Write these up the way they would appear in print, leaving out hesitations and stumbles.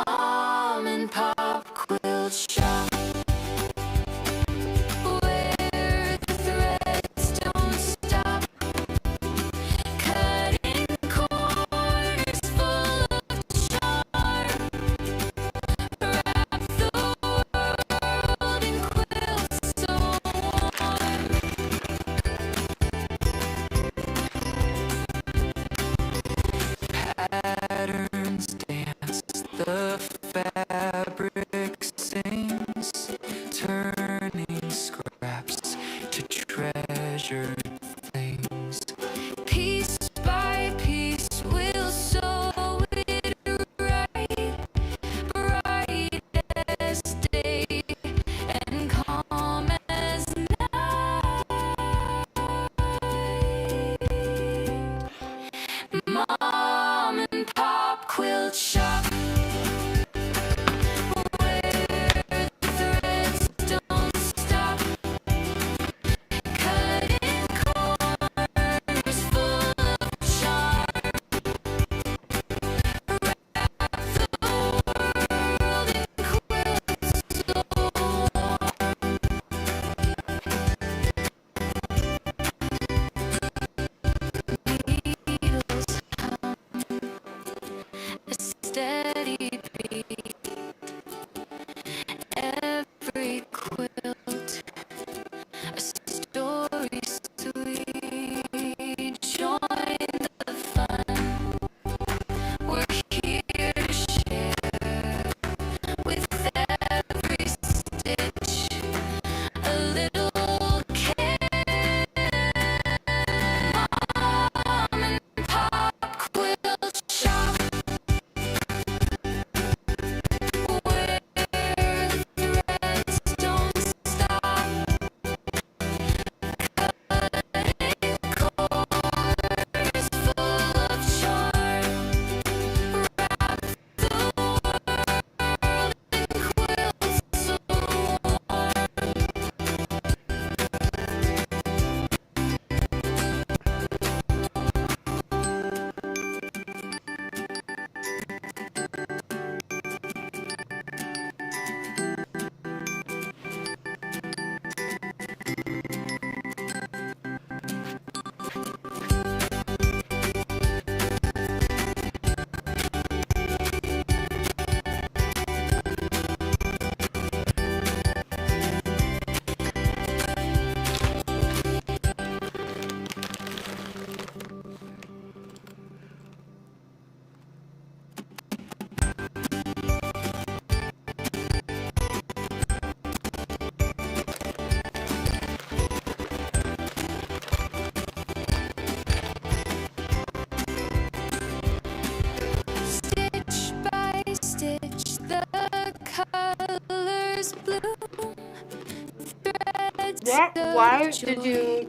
Mom and Pop Quilt Shop, where the threads don't stop, cutting corners full of charm, wrap the world in quilts so warm. Patterns dance, the fabric sings, turning scraps to treasured things. Piece by piece we'll sew it right, bright as day and calm as night. Mom and Pop Quilt Shop, where the threads don't stop, cutting corners full of charm, wrap the world in quilts so warm. Needles hum a steady beat, every quilt a story sweet. Join the fun, we're here to share with every stitch a little care. Mom and Pop Quilt Shop, where the threads don't stop, cutting corners full of charm, wrap the world in quilts so warm. Stitch by stitch, the colors bloom. Threads Why of did you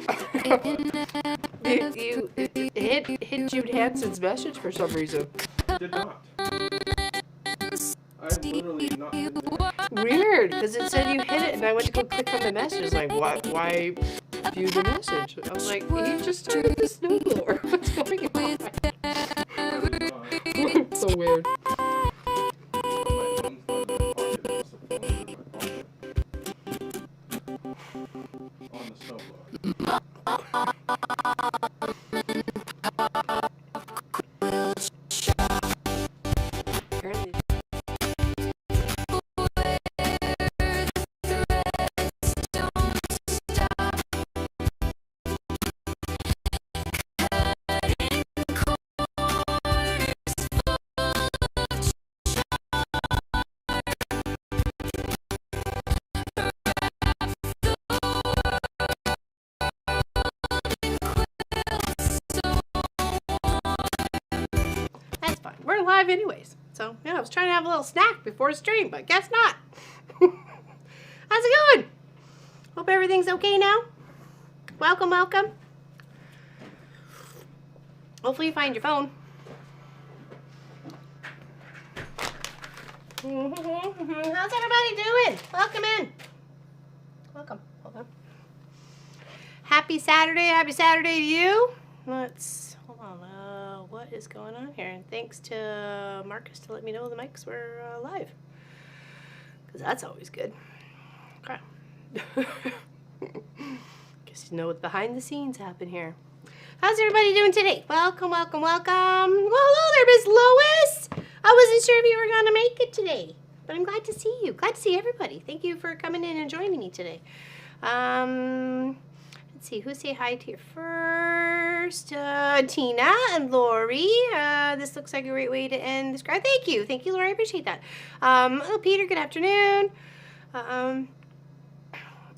hit Jude Hanson's message for some reason? Did not. I've literally not hit that. Weird, because it said you hit it, and I went to go click on the message. Like, why view the message? I was like, you just started the snowblower. What's going on? So weird. On the snowblower. Quilt Shop, Apparently. where the threads don't stop, cutting corners full of charm, That's fine. We're live anyways. So, yeah, I was trying to have a little snack before the stream, but guess not. How's it going? Hope everything's okay now. Welcome, welcome. Hopefully you find your phone. How's everybody doing? Welcome in. Welcome. Hold on. Happy Saturday to you. Let's, hold on. What what is going on here. And thanks to Marcus to let me know the mics were live. Because that's always good. Okay. Guess you know what behind the scenes happen here. How's everybody doing today? Welcome, welcome, welcome. Well, hello there, Miss Lois. I wasn't sure if you were going to make it today, but I'm glad to see you. Glad to see everybody. Thank you for coming in and joining me today. Let's see, who say hi to you first? Tina and Lori. This looks like a great way to end this. Thank you, Lori. I appreciate that. Hello, Peter. Good afternoon.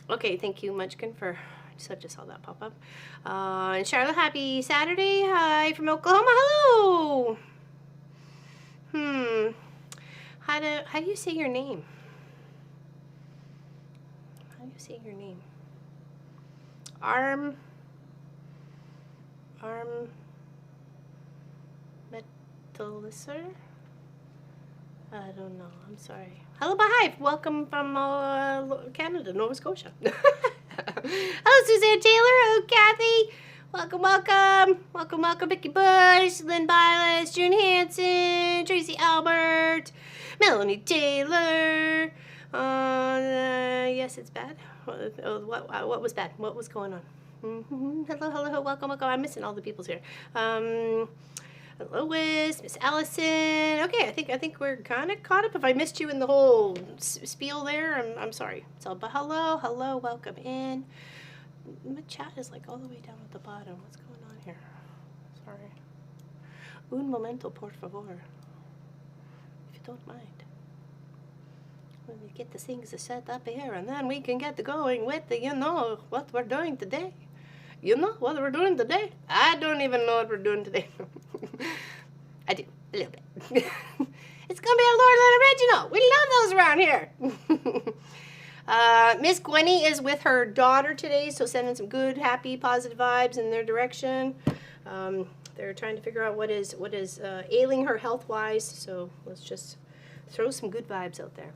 Okay, thank you, Munchkin, for. I just saw that pop up. And Charlotte, happy Saturday. Hi from Oklahoma. Hello. How do you say your name? How do you say your name? Metalicer? I don't know. I'm sorry. Hello, Behive. Welcome from Canada, Nova Scotia. Hello, Suzanne Taylor. Hello, Kathy. Welcome, welcome. Welcome, welcome, Becky Bush, Lynn Biles, June Hanson, Tracy Albert, Melanie Taylor. Yes, it's bad. What was bad? What was going on? Hello, hello, welcome, welcome. I'm missing all the people's here. Lois, Miss Allison. Okay, I think we're kind of caught up. If I missed you in the whole spiel there, I'm sorry. So, but hello, welcome in. My chat is like all the way down at the bottom. What's going on here? Sorry. Un momento, por favor. If you don't mind. When we get the things set up here, and then we can get going with the, what we're doing today. You know what we're doing today? I don't even know what we're doing today. I do, a little bit. It's going to be a Lord Lynn original. We love those around here. Miss Gwenny is with her daughter today, so sending some good, happy, positive vibes in their direction. They're trying to figure out what is ailing her health-wise, so let's just throw some good vibes out there.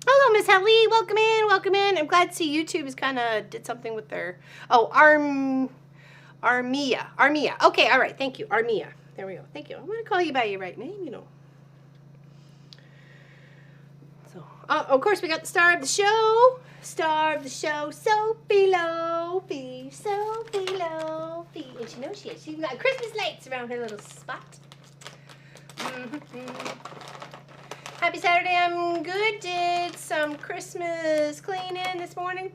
Hello, Miss Helly. Welcome in. Welcome in. I'm glad to see YouTube has kind of did something with their... Oh, Armia. Okay, all right. Thank you. Armia. There we go. Thank you. I'm going to call you by your right name, So, of course, we got the star of the show. Star of the show, Sophie Lofi. Sophie Lofi. And she knows she is. She's got Christmas lights around her little spot. Happy Saturday, I'm good. Did some Christmas cleaning this morning.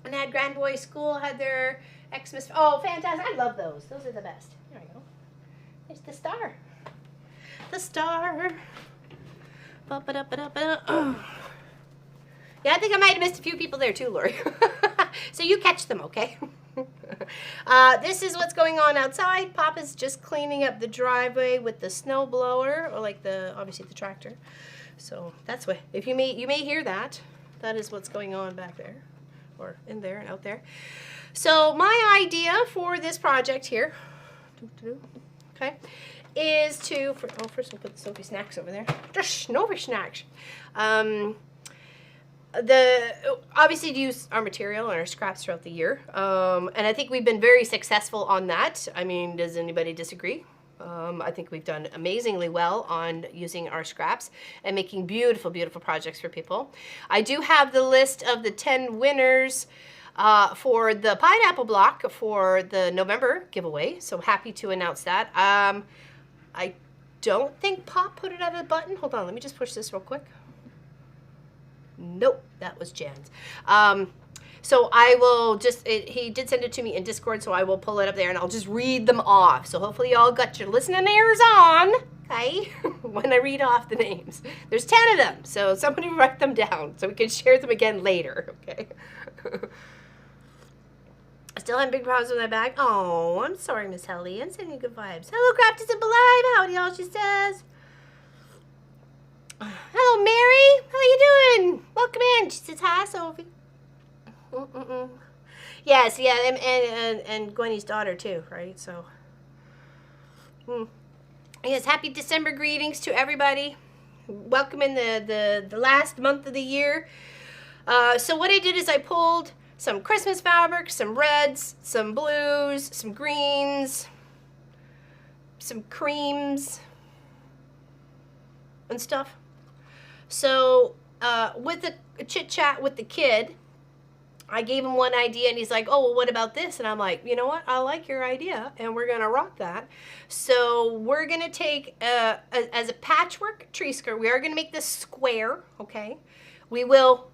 And had Grand Boy School, had their Xmas. Oh, fantastic. I love those. Those are the best. There we go. There's the star. The star. Yeah, I think I might have missed a few people there too, Lori. So you catch them, okay? This is what's going on outside. Papa's just cleaning up the driveway with the snow blower, or like obviously the tractor. So that's what, if you may hear that. That is what's going on back there, or in there and out there. So my idea for this project here, okay, is to, first we'll put the Sophie snacks over there. Just Sophie snacks. Obviously to use our material and our scraps throughout the year. And I think we've been very successful on that. I mean, does anybody disagree? I think we've done amazingly well on using our scraps and making beautiful, beautiful projects for people. I do have the list of the 10 winners for the pineapple block for the November giveaway. So happy to announce that. I don't think Pop put it at a button. Hold on, let me just push this real quick. Nope, that was Jan's. So I will just, he did send it to me in Discord, so I will pull it up there and I'll just read them off. So hopefully y'all got your listening ears on, okay, when I read off the names. There's 10 of them, so somebody write them down so we can share them again later, okay? I still having big problems with my bag. Oh, I'm sorry, Miss Helly. I'm sending you good vibes. Hello, Craft is alive. Howdy, y'all, she says. Hello, Mary. How you doing? Welcome in. She says, hi, Sophie. Yes, yeah, and Gwenny's daughter too, right? So, yes, happy December greetings to everybody. Welcome in the last month of the year. So what I did is I pulled some Christmas fabric, some reds, some blues, some greens, some creams and stuff. So with a chit chat with the kid, I gave him one idea and he's like, oh, well, what about this? And I'm like, you know what? I like your idea and we're going to rock that. So we're going to take, as a patchwork tree skirt, we are going to make this square, okay? We will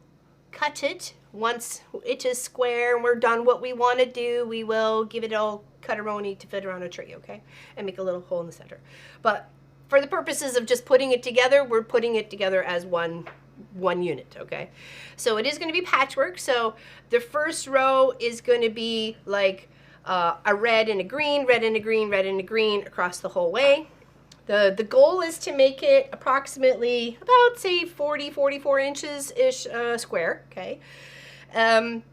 cut it once it is square and we're done what we want to do. We will give it all cut-a-roni to fit around a tree, okay? And make a little hole in the center. But for the purposes of just putting it together, we're putting it together as one unit, okay? So it is going to be patchwork. So the first row is going to be like a red and a green, red and a green, red and a green across the whole way. The goal is to make it approximately about, say, 44 inches-ish square, okay? And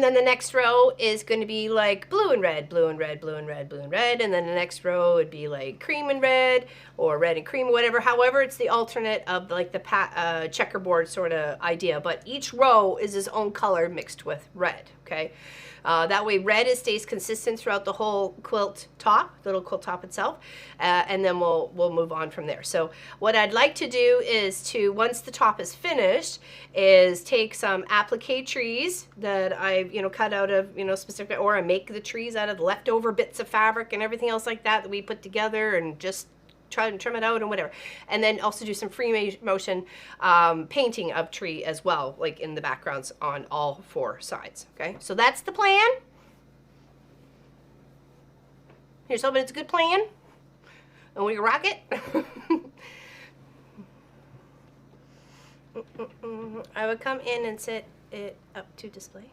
then the next row is going to be like blue and red, blue and red, blue and red, blue and red. And then the next row would be like cream and red or red and cream, whatever. However, it's the alternate of like the checkerboard sort of idea. But each row is its own color mixed with red, okay? That way red stays consistent throughout the whole quilt top, little quilt top itself, and then we'll move on from there. So what I'd like to do is to, once the top is finished, is take some applique trees that I've, cut out of, specific, or I make the trees out of the leftover bits of fabric and everything else like that we put together and just try and trim it out and whatever. And then also do some free motion painting of tree as well, like in the backgrounds on all four sides, okay? So that's the plan. Here's hoping it's a good plan. And we can rock it. I would come in and set it up to display.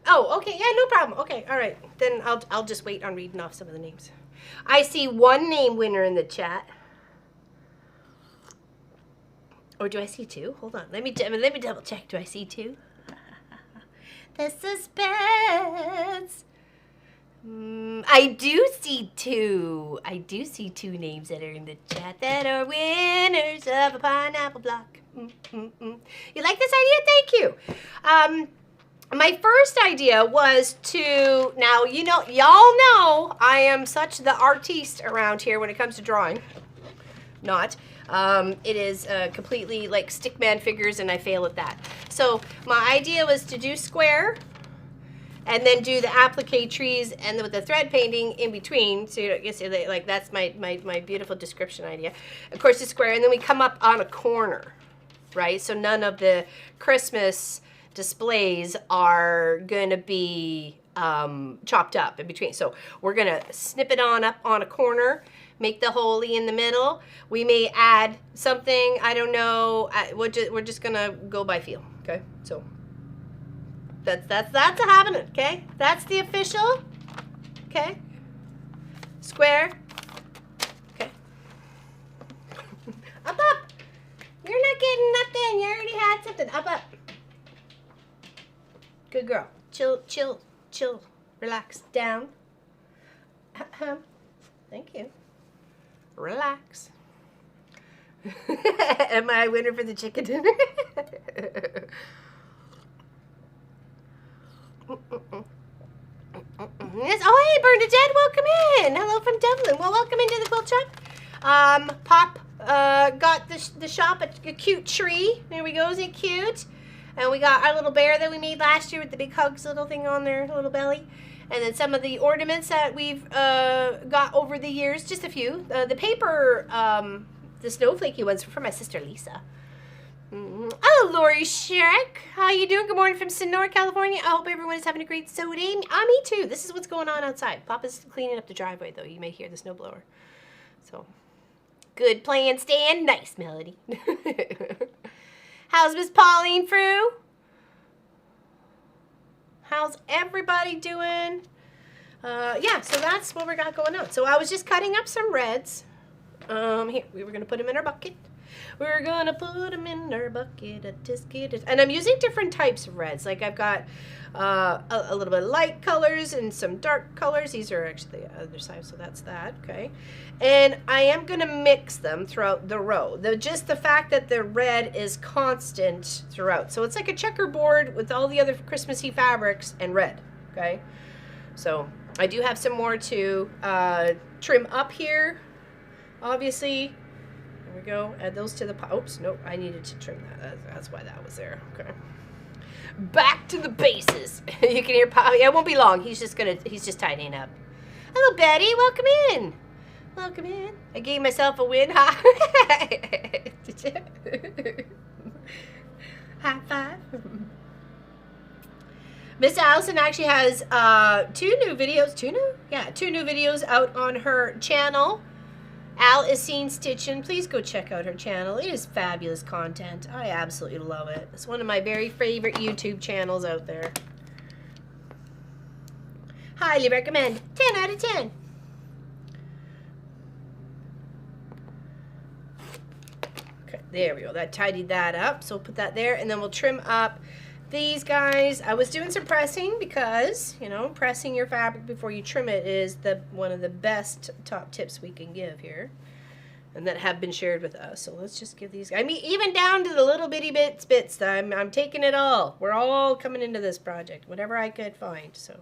Oh, okay, yeah, no problem. Okay, all right. Then I'll just wait on reading off some of the names. I see one name winner in the chat. Or do I see two? Hold on. Let me double check. Do I see two? The suspense. I do see two. I do see two names that are in the chat that are winners of a pineapple block. You like this idea? Thank you. My first idea was to, now, y'all know I am such the artiste around here when it comes to drawing. Not. It is completely like stickman figures and I fail at that. So my idea was to do square and then do the applique trees and with the thread painting in between. So you see, like that's my beautiful description idea. Of course it's square and then we come up on a corner, right? So none of the Christmas displays are gonna be chopped up in between. So we're gonna snip it on up on a corner, make the holy in the middle. We may add something, I don't know. We're just gonna go by feel, okay? So that's a happening, okay? That's the official, okay? Square, okay? Up. You're not getting nothing. You already had something. Up. Good girl. Chill. Relax. Down. Thank you. Relax. Am I a winner for the chicken dinner? Yes. Oh, hey, Bernadette. Welcome in. Hello from Dublin. Well, welcome into the quilt shop. Pop got the shop a cute tree. There we go. Is it cute? And we got our little bear that we made last year with the big hugs little thing on their little belly. And then some of the ornaments that we've got over the years, just a few. The paper, the snowflakey ones were from my sister Lisa. Oh, Lori Shrek. How you doing? Good morning from Sonora, California. I hope everyone is having a great snow day. Me too. This is what's going on outside. Papa's cleaning up the driveway, though. You may hear the snowblower. So, good plan, Stan. Nice, Melody. How's Miss Pauline Frew? How's everybody doing? Yeah, so that's what we got going on. So I was just cutting up some reds. Here, we were going to put them in our bucket. We're going to put them in our bucket. And I'm using different types of reds. Like I've got a little bit of light colors and some dark colors. These are actually the other side, so that's that, okay? And I am going to mix them throughout the row. Just the fact that the red is constant throughout. So it's like a checkerboard with all the other Christmassy fabrics and red, okay? So I do have some more to trim up here, obviously. There we go. Add those to the pile. Oops, nope. I needed to trim that. That's why that was there. Okay. Back to the bases. You can hear Pop. Yeah, it won't be long. He's just tidying up. Hello, Betty. Welcome in. Welcome in. I gave myself a win. Did you? High five. Miss Allison actually has two new videos out on her channel. Al is seen stitching. Please go check out her channel. It is fabulous content. I absolutely love it. It's one of my very favorite YouTube channels out there. Highly recommend. 10 out of 10. Okay, there we go. That tidied that up. So we'll put that there, and then we'll trim up these guys. I was doing some pressing because, you know, pressing your fabric before you trim it is one of the best top tips we can give here, and that have been shared with us. So let's just give these guys, I mean, even down to the little bitty bits. I'm taking it all. We're all coming into this project, whatever I could find. So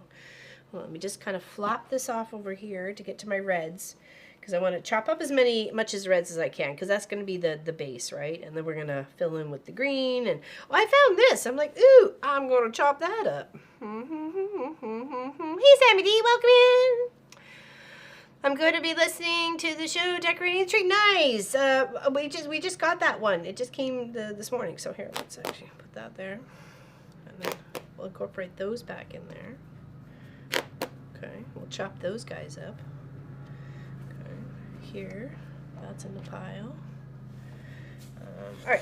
well, let me just kind of flop this off over here to get to my reds, because I want to chop up as much as reds as I can, because that's going to be the base, right? And then we're going to fill in with the green. And oh, I found this. I'm like, ooh, I'm going to chop that up. Hey, Sammy D, welcome in. I'm going to be listening to the show Decorating the Tree. Nice. We just got that one. It just came this morning. So here, let's actually put that there. And then we'll incorporate those back in there. Okay, we'll chop those guys up. Here, that's in the pile. All right.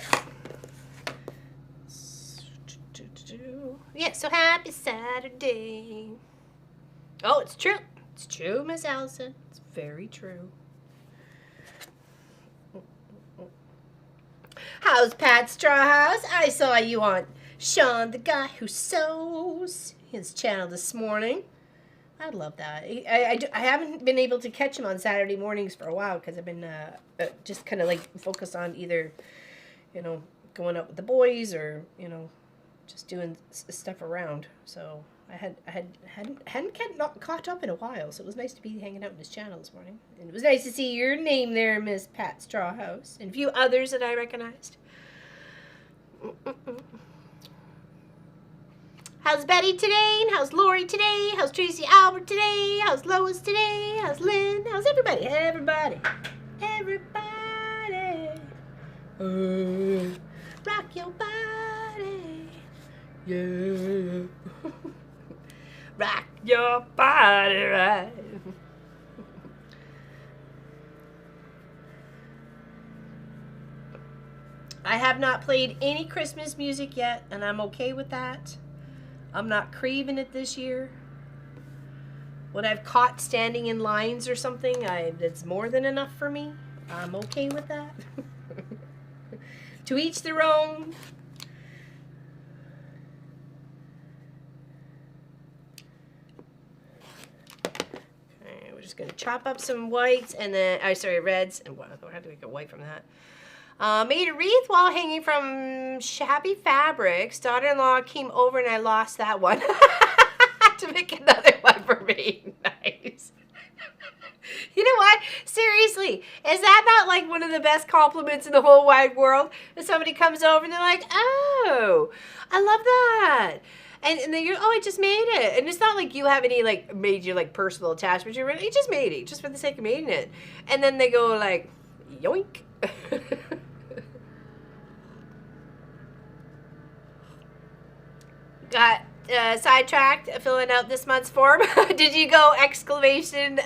Yeah, so happy Saturday. Oh, it's true. It's true, Miss Allison. It's very true. How's Pat Strawhouse? I saw you on Sean, the guy who sews, his channel this morning. I love that. I haven't been able to catch him on Saturday mornings for a while because I've been just kind of like focused on either, you know, going out with the boys or, you know, just doing stuff around. So I hadn't caught up in a while. So it was nice to be hanging out in his channel this morning. And it was nice to see your name there, Miss Pat Strawhouse, and a few others that I recognized. How's Betty today? And how's Lori today? How's Tracy Albert today? How's Lois today? How's Lynn? How's everybody? Everybody. Rock your body. Yeah. Rock your body right. I have not played any Christmas music yet, and I'm okay with that. I'm not craving it this year. What I've caught standing in lines or something, that's more than enough for me. I'm okay with that. To each their own. Okay, we're just going to chop up some whites and then, reds. And how do we get white from that? Made a wreath while hanging from Shabby Fabrics. Daughter-in-law came over and I lost that one. To make another one for me. Nice. You know what? Seriously, is that not like one of the best compliments in the whole wide world? If somebody comes over and they're like, oh, I love that. And then you're, oh, I just made it. And it's not like you have any like major like personal attachment. You just made it just for the sake of making it. And then they go like, yoink. Got sidetracked filling out this month's form. Did you go exclamation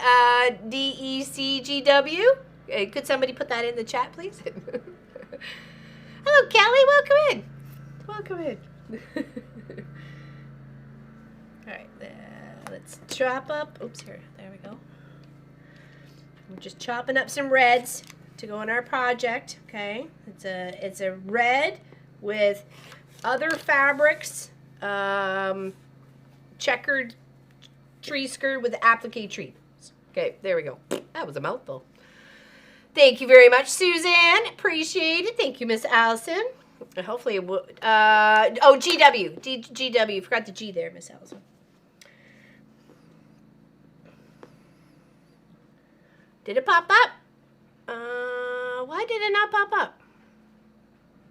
DECGW? Could somebody put that in the chat, please? Hello, Kelly. Welcome in. Welcome in. All right, let's chop up. Oops, here. There we go. We're just chopping up some reds to go in our project. Okay, it's a red with other fabrics. Checkered tree skirt with applique trees. Okay, there we go. That was a mouthful. Thank you very much, Suzanne. Appreciate it. Thank you, Miss Allison. Hopefully it will. Oh, GW. GW. Forgot the G there, Miss Allison. Did it pop up? Why did it not pop up?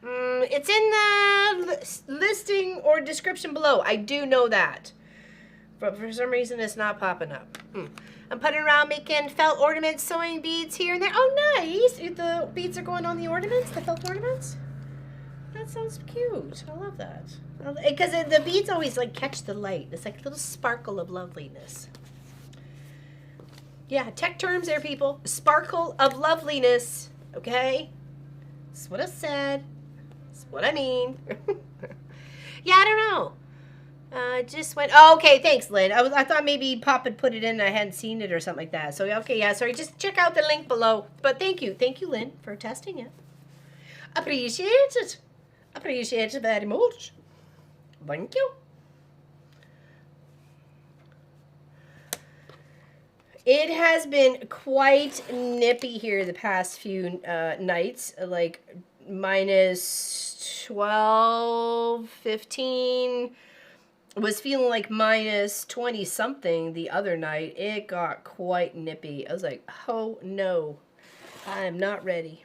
It's in the listing or description below. I do know that. But for some reason, it's not popping up. I'm putting around making felt ornaments, sewing beads here and there. Oh, nice. The beads are going on the ornaments, the felt ornaments. That sounds cute. I love that. Because the beads always like catch the light. It's like a little sparkle of loveliness. Yeah, tech terms there, people. Sparkle of loveliness. Okay? That's what I said. That's what I mean. Yeah, I don't know. Just went. Oh, okay, thanks, Lynn. I thought maybe Pop had put it in and I hadn't seen it or something like that. So, okay, yeah, sorry. Just check out the link below. But thank you. Thank you, Lynn, for testing it. Appreciate it. Appreciate it very much. Thank you. It has been quite nippy here the past few nights. Like minus 12, 15. Was feeling like minus 20 something the other night. It got quite nippy. I was like, oh no, I'm not ready.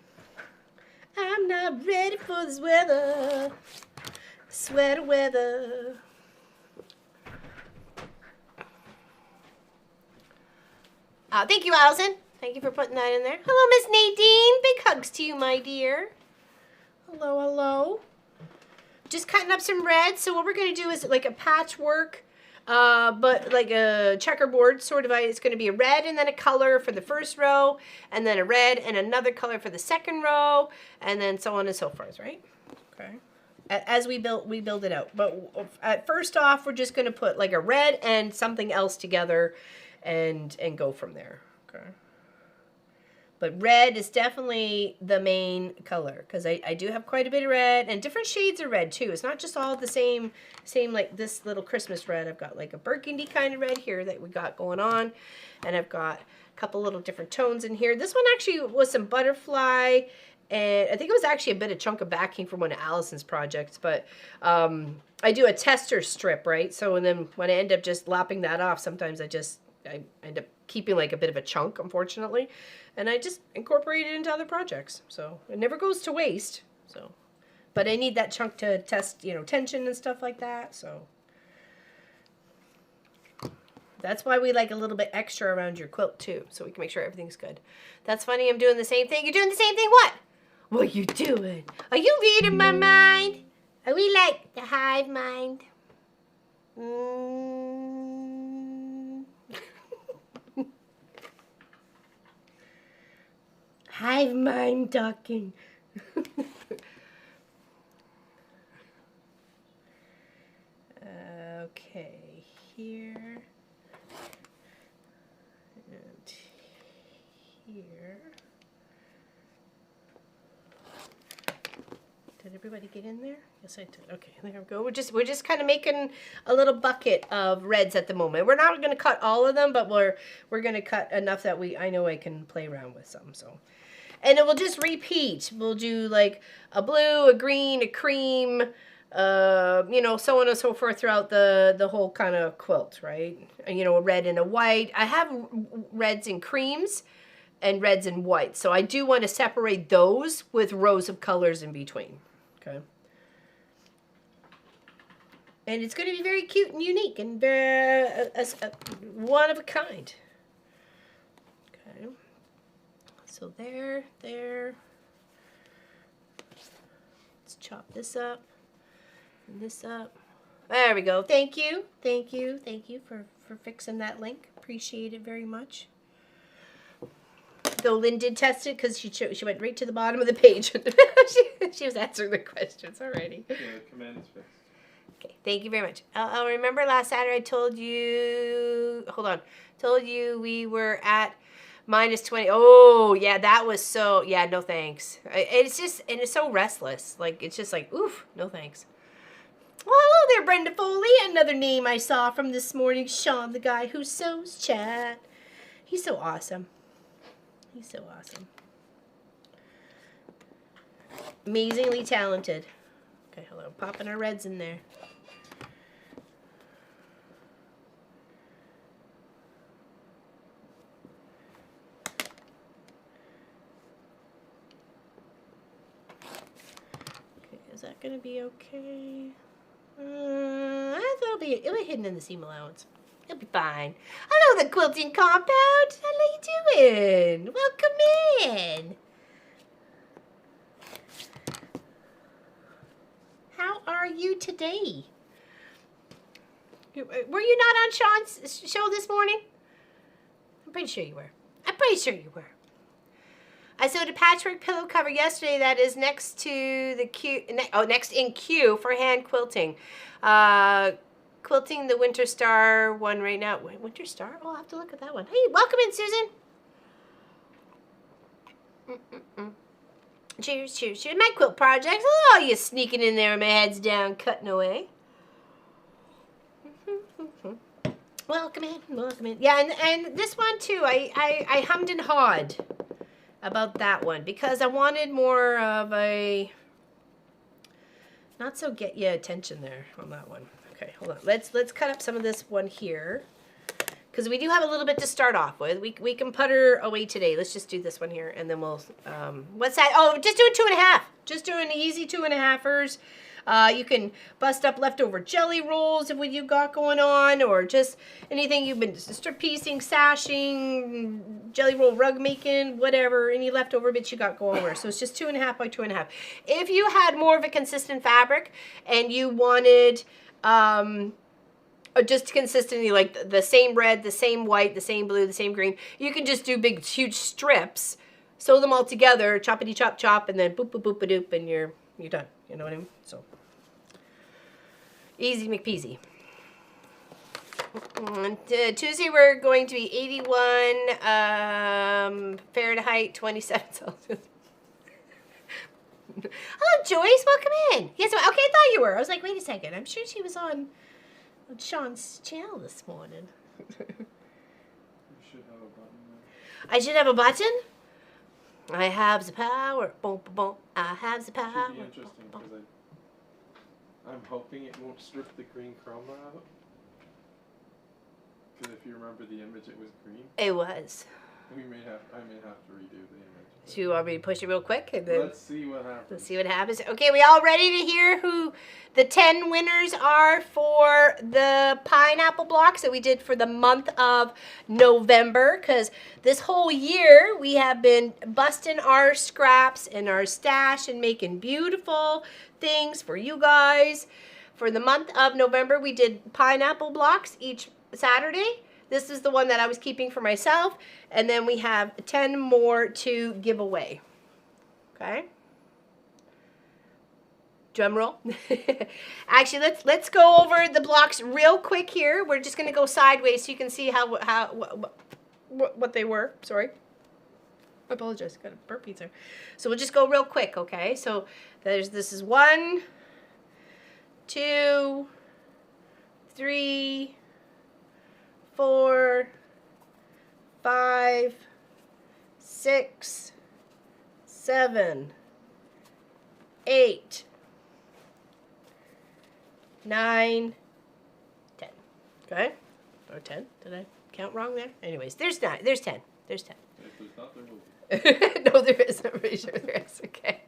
I'm not ready for this weather. Sweater weather. Thank you, Allison. Thank you for putting that in there. Hello, Miss Nadine. Big hugs to you, my dear. Hello, hello. Just cutting up some red. So what we're going to do is like a patchwork, but like a checkerboard sort of. It's going to be a red and then a color for the first row, and then a red and another color for the second row, and then so on and so forth, right? Okay. As we build it out. But at first off, we're just going to put like a red and something else together, and go from there. Okay. But red is definitely the main color because I do have quite a bit of red and different shades of red too. It's not just all the same like this little Christmas red. I've got like a burgundy kind of red here that we got going on. And I've got a couple little different tones in here. This one actually was some butterfly, and I think it was actually a bit of chunk of backing from one of Allison's projects. But I do a tester strip, right? So and then when I end up just lopping that off, sometimes I end up keeping like a bit of a chunk, unfortunately. And I just incorporate it into other projects. So it never goes to waste. So, but I need that chunk to test, tension and stuff like that. So that's why we like a little bit extra around your quilt too. So we can make sure everything's good. That's funny. I'm doing the same thing. You're doing the same thing. What? What are you doing? Are you reading my mind? Are we like the hive mind? Hive mind talking. Okay, here and here. Did everybody get in there? Yes, I did. Okay, there we go. We're just kind of making a little bucket of reds at the moment. We're not going to cut all of them, but we're going to cut enough that I know I can play around with some. So. And it will just repeat. We'll do like a blue, a green, a cream, so on and so forth throughout the whole kind of quilt, right? And, a red and a white. I have reds and creams and reds and whites. So I do want to separate those with rows of colors in between. Okay. And it's going to be very cute and unique and one of a kind. Okay. So there. Let's chop this up and this up. There we go. Thank you for fixing that link. Appreciate it very much. Though Lynn did test it because she went right to the bottom of the page. she was answering the questions already. Yeah, the command is fixed. Okay, thank you very much. I'll remember last Saturday I told you we were at minus 20. Oh, yeah, that was so, yeah, no thanks. It's just, and it's so restless. Like, it's just like, oof, no thanks. Well, hello there, Brenda Foley. Another name I saw from this morning. Sean, the guy who sews chat. He's so awesome. He's so awesome. Amazingly talented. Okay, hello. Popping our reds in there. gonna be okay. It'll be hidden in the seam allowance. It'll be fine. Hello, the quilting compound. How you doing? Welcome in. How are you today? Were you not on Sean's show this morning? I'm pretty sure you were. I'm pretty sure you were. I sewed a patchwork pillow cover yesterday that is next to the queue. Next in queue for hand quilting. Quilting the Winter Star one right now. Winter Star? Oh, I'll have to look at that one. Hey, welcome in, Susan. Cheers, cheers, cheers. My quilt projects. Oh, you sneaking in there with my head's down, cutting away. Welcome in, welcome in. Yeah, and this one too, I hummed and hawed about that one because I wanted more of a, not so get you attention there on that one. Okay, hold on. Let's cut up some of this one here because we do have a little bit to start off with. We can putter away today. Let's just do this one here and then we'll, what's that? Oh, just doing 2.5. Just doing easy 2.5ers. You can bust up leftover jelly rolls of what you got going on, or just anything you've been strip piecing, sashing, jelly roll rug making, whatever, any leftover bits you got going over. So it's just 2.5 by 2.5. If you had more of a consistent fabric and you wanted just consistently like the same red, the same white, the same blue, the same green, you can just do big, huge strips, sew them all together, choppity chop chop, and then boop boop boop a doop, and you're done. You know what I mean? So easy McPeasy. Tuesday we're going to be 81 Fahrenheit, 27 Celsius. Hello, Joyce. Welcome in. Yes, okay, I thought you were. I was like, wait a second. I'm sure she was on Sean's channel this morning. You should have a button there. I should have a button? I have the power. Boom, boom, boom. I have the power. Should be interesting because I'm hoping it won't strip the green chroma out. Because if you remember the image, it was green. It was. I may have to redo the image. So you want me to push it real quick? And then Let's see what happens. let's see what happens. Okay, we all ready to hear who the 10 winners are for the pineapple blocks that we did for the month of November? Because this whole year we have been busting our scraps and our stash and making beautiful things for you guys. For the month of November, we did pineapple blocks each Saturday. This is the one that I was keeping for myself. And then we have 10 more to give away. Okay? Drum roll. Actually, let's go over the blocks real quick here. We're just going to go sideways so you can see what they were. Sorry. I apologize. Got a burpees there. So we'll just go real quick, okay? So this is 1, 2, 3, 4, 5, 6, 7, 8, 9, 10. Okay? Or 10. Did I count wrong there? Anyways, there's 9. There's 10. There's 10. If there's not, there will be. No, there is. I'm pretty sure there is. Okay.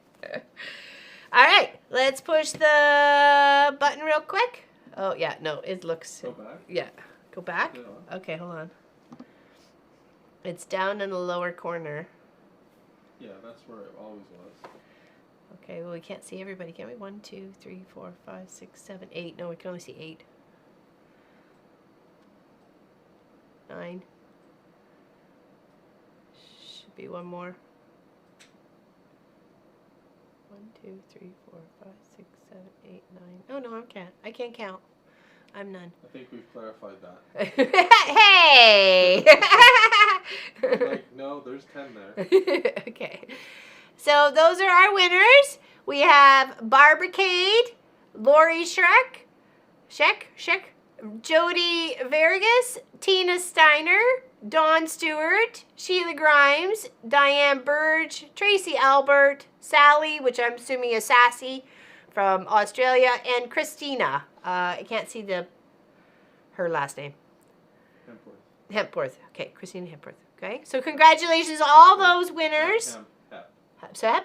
All right. Let's push the button real quick. Oh, yeah. No, it looks... Go back? Yeah. Go back? Yeah. Okay, hold on. It's down in the lower corner. Yeah, that's where it always was. Okay, well, we can't see everybody, can we? 1, 2, 3, 4, 5, 6, 7, 8. No, we can only see 8. 9. Should be one more. 1, 2, 3, 4, 5, 6, 7, 8, 9. Oh, no, I can't count. I'm none. I think we've clarified that. Hey! Like, no, there's 10 there. Okay. So those are our winners. We have Barbara Cade, Lori Shek, Jody Vargas, Tina Steiner, Dawn Stewart, Sheila Grimes, Diane Burge, Tracy Albert, Sally, which I'm assuming is Sassy from Australia, and Christina. I can't see her last name. Hempworth. Okay, Christina Hempworth. Okay, so congratulations to all those winners. So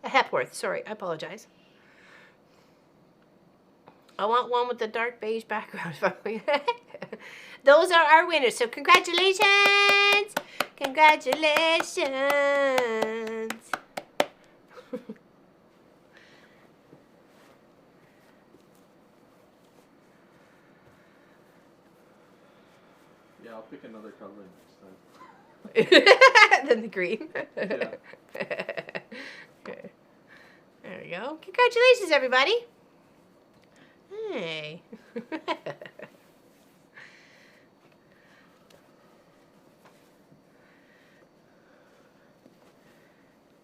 Hepworth. Sorry, I apologize. I want one with the dark beige background. Those are our winners. So congratulations. Congratulations. Yeah, I'll pick another color next time. Then the green. Yeah. Okay. There we go. Congratulations, everybody. Hey.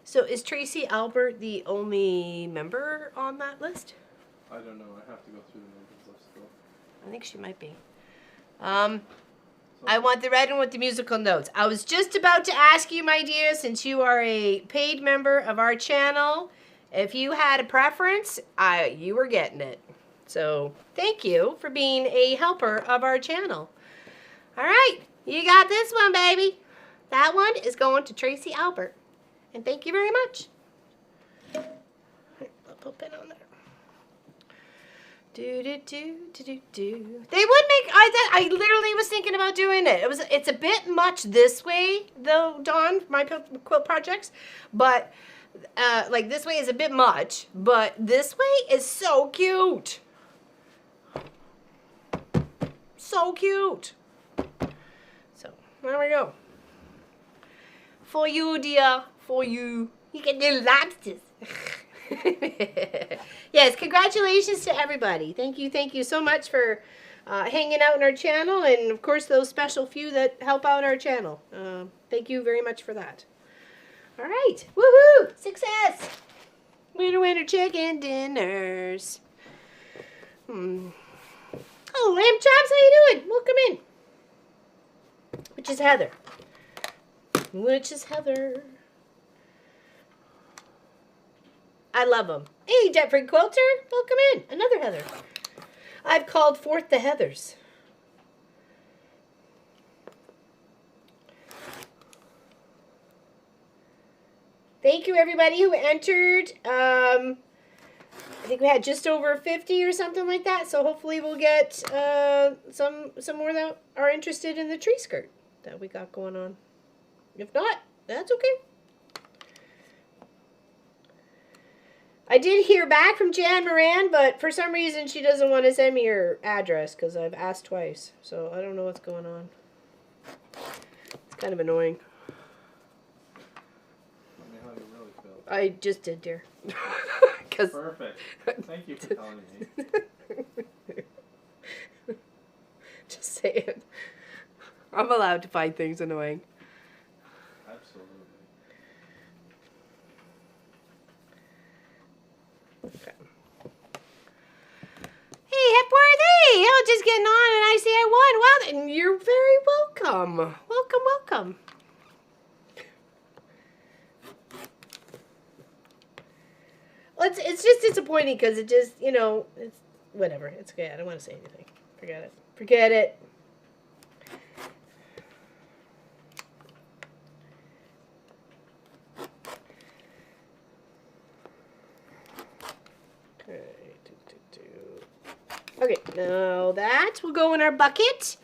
So is Tracy Albert the only member on that list? I don't know. I have to go through the members list still. I think she might be. I want the red one with the musical notes. I was just about to ask you, my dear, since you are a paid member of our channel, if you had a preference, you were getting it. So thank you for being a helper of our channel. All right, you got this one, baby. That one is going to Tracy Albert. And thank you very much. I'll put a pin on there. Do. They would make. I literally was thinking about doing it. It's a bit much this way though, Dawn. My quilt projects, but like this way is a bit much. But this way is so cute. So cute. So there we go. For you, dear. For you. You get little lobsters. Yes, congratulations to everybody. Thank you so much for hanging out in our channel, and of course those special few that help out our channel. Thank you very much for that. All right, woohoo! Success! Winner chicken dinners. Oh, Lamb Chops, how you doing? Welcome in. Which is Heather? Which is Heather? I love them. Hey, Debt-Free Quilter, welcome in. Another Heather. I've called forth the Heathers. Thank you, everybody who entered. I think we had just over 50 or something like that. So hopefully we'll get some more that are interested in the tree skirt that we got going on. If not, that's okay. I did hear back from Jan Moran, but for some reason she doesn't want to send me her address because I've asked twice. So I don't know what's going on. It's kind of annoying. Tell me how you really feel. I just did, dear. Perfect. Thank you for telling me. Just saying. I'm allowed to find things annoying. Absolutely. Okay. Hey, Hepworth, hey! Oh, just getting on and I see I won. Wow, then you're very welcome. Welcome. Well, it's just disappointing because it just, it's whatever. It's okay. I don't want to say anything. Forget it. Okay, now that will go in our bucket.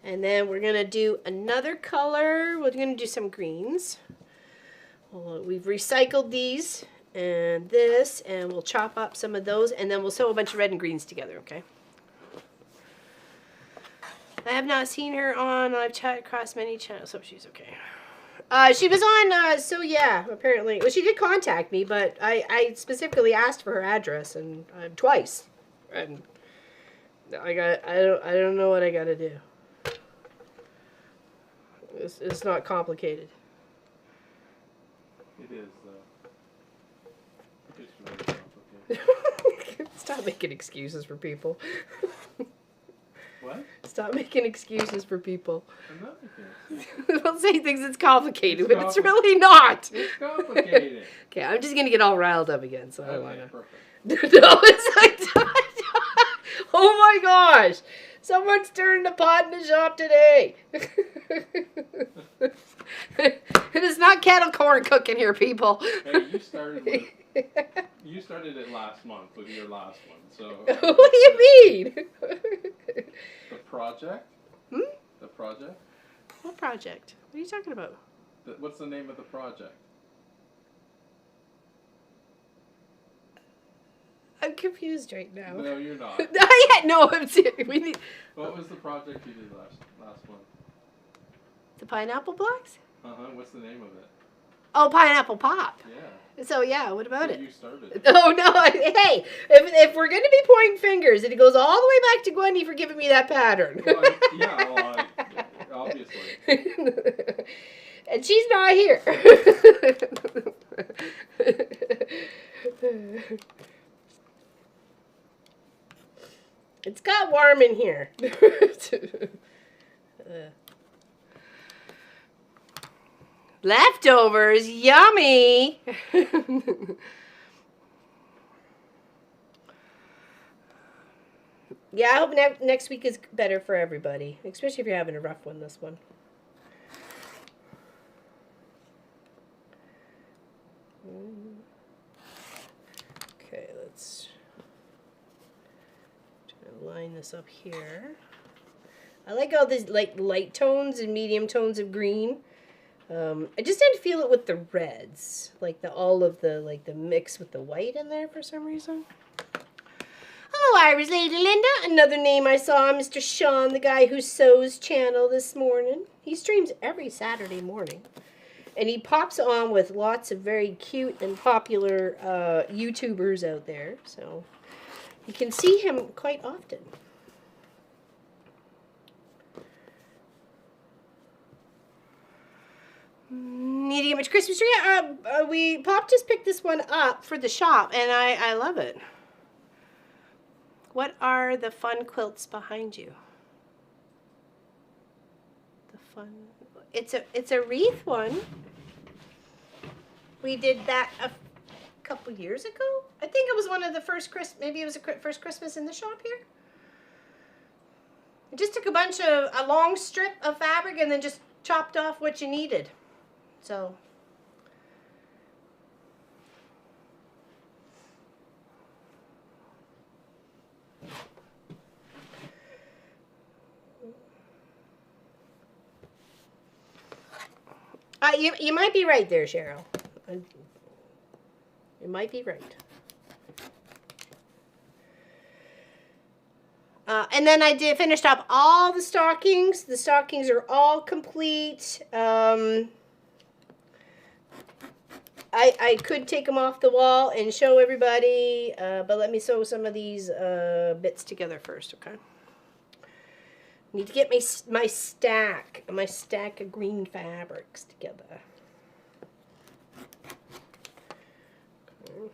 And then we're going to do another color. We're going to do some greens. Well, we've recycled these and this, and we'll chop up some of those, and then we'll sew a bunch of red and greens together, okay? I have not seen her on. I've chatted across many channels, so she's okay. She was on, so yeah, apparently. Well, she did contact me, but I specifically asked for her address, and twice. And I don't know what I gotta do. It's not complicated. It is, though. It's really complicated. Stop making excuses for people. What? Stop making excuses for people. I'm not making excuses. Don't say things it's complicated, but it's complicated. really not. It's complicated. Okay, I'm just gonna get all riled up again, so I don't Okay, wanna. perfect. No, it's like, oh my gosh! Someone's turned the pot in the shop today. It is not kettle corn cooking here, people. Hey, you started with You started it last month with your last one, so. What do you mean? The project? Hmm? The project? What project? What are you talking about? What's the name of the project? I'm confused right now. No, you're not. No, I'm serious. We need What was the project you did last month? the pineapple blocks. What's the name of it? Oh, pineapple pop. Yeah. So yeah, what about it? You started. Oh no! Hey, if we're gonna be pointing fingers, and it goes all the way back to Gwendy for giving me that pattern. Well, obviously. And she's not here. It's got warm in here. Leftovers, yummy. Yeah, I hope next week is better for everybody, especially if you're having a rough one this one. Okay, let's try to line this up here. I like all these like light tones and medium tones of green. I just didn't feel it with the reds, like all of the mix with the white in there for some reason. Hello, Irish Lady Linda. Another name I saw, Mr. Sean, the guy who sews channel this morning. He streams every Saturday morning. And he pops on with lots of very cute and popular YouTubers out there. So you can see him quite often. Need to get much Christmas tree? Pop just picked this one up for the shop, and I love it. What are the fun quilts behind you? The fun. It's a wreath one. We did that a couple years ago. I think it was one of the first maybe it was the first Christmas in the shop here. I just took a long strip of fabric and then just chopped off what you needed. So you might be right there, Cheryl. You might be right. And then I finished up all the stockings. The stockings are all complete. I could take them off the wall and show everybody, but let me sew some of these bits together first, okay? Need to get my stack of green fabrics together. Okay.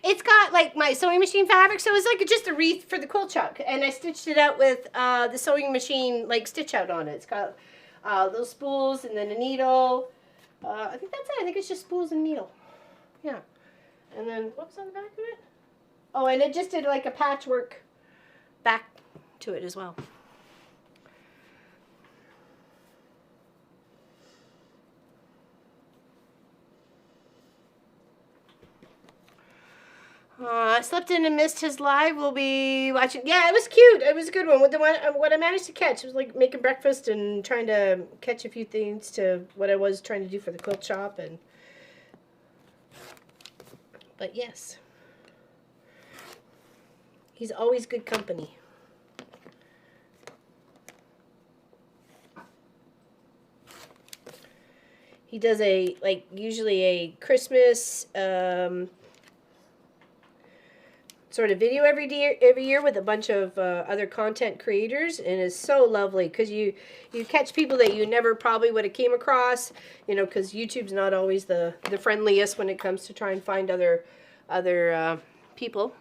It's got like my sewing machine fabric, so it's like just a wreath for the quilt chuck, and I stitched it out with the sewing machine like stitch out on it. It's got those spools and then a needle. I think that's it. I think it's just spools and needle. Yeah. And then what's on the back of it? Oh, and it just did like a patchwork back to it as well. I slept in and missed his live. We'll be watching. Yeah, it was cute. It was a good one. What I managed to catch was like making breakfast and trying to catch a few things to what I was trying to do for the quilt shop. But yes, he's always good company. He does usually a Christmas sort of video every year with a bunch of other content creators, and it's so lovely because you catch people that you never probably would have came across, you know, because YouTube's not always the friendliest when it comes to try and find other people.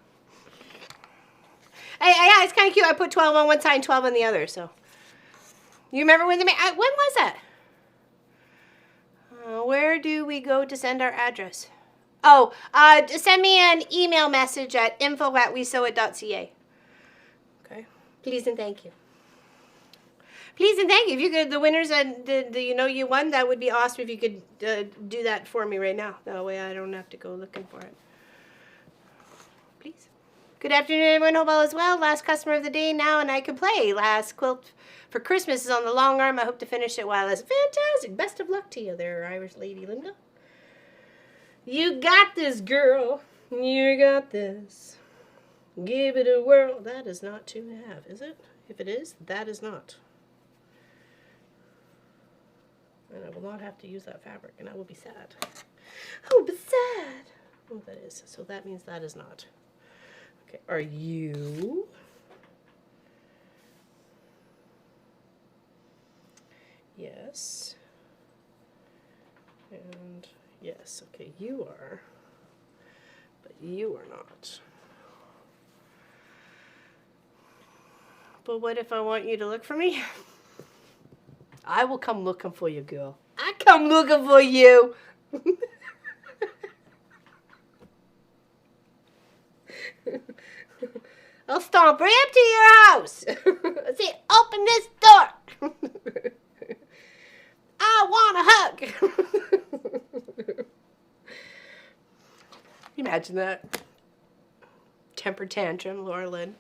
Yeah, it's kind of cute. I put 12 on one side and 12 on the other. So you remember when when was that? Where do we go to send our address? Oh, send me an email message at info@wesewit.ca. Okay. Please and thank you. Please and thank you. If you could, the winners and you won, that would be awesome if you could do that for me right now. That way I don't have to go looking for it. Please. Good afternoon, everyone. Hope all is well. Last customer of the day now, and I can play. Last quilt for Christmas is on the long arm. I hope to finish it while it's fantastic. Best of luck to you there, Irish lady Linda. You got this, girl. You got this. Give it a whirl. That is not 2.5, is it? If it is, that is not. And I will not have to use that fabric, and I will be sad. I will be sad. Oh, that is. So that means that is not. Okay, are you? Yes. And yes, okay, you are. But you are not. But what if I want you to look for me? I will come looking for you, girl. I come looking for you. I'll stomp right up to your house. Say, open this door. I want a hug. Imagine that. Temper tantrum, Laura Lynn.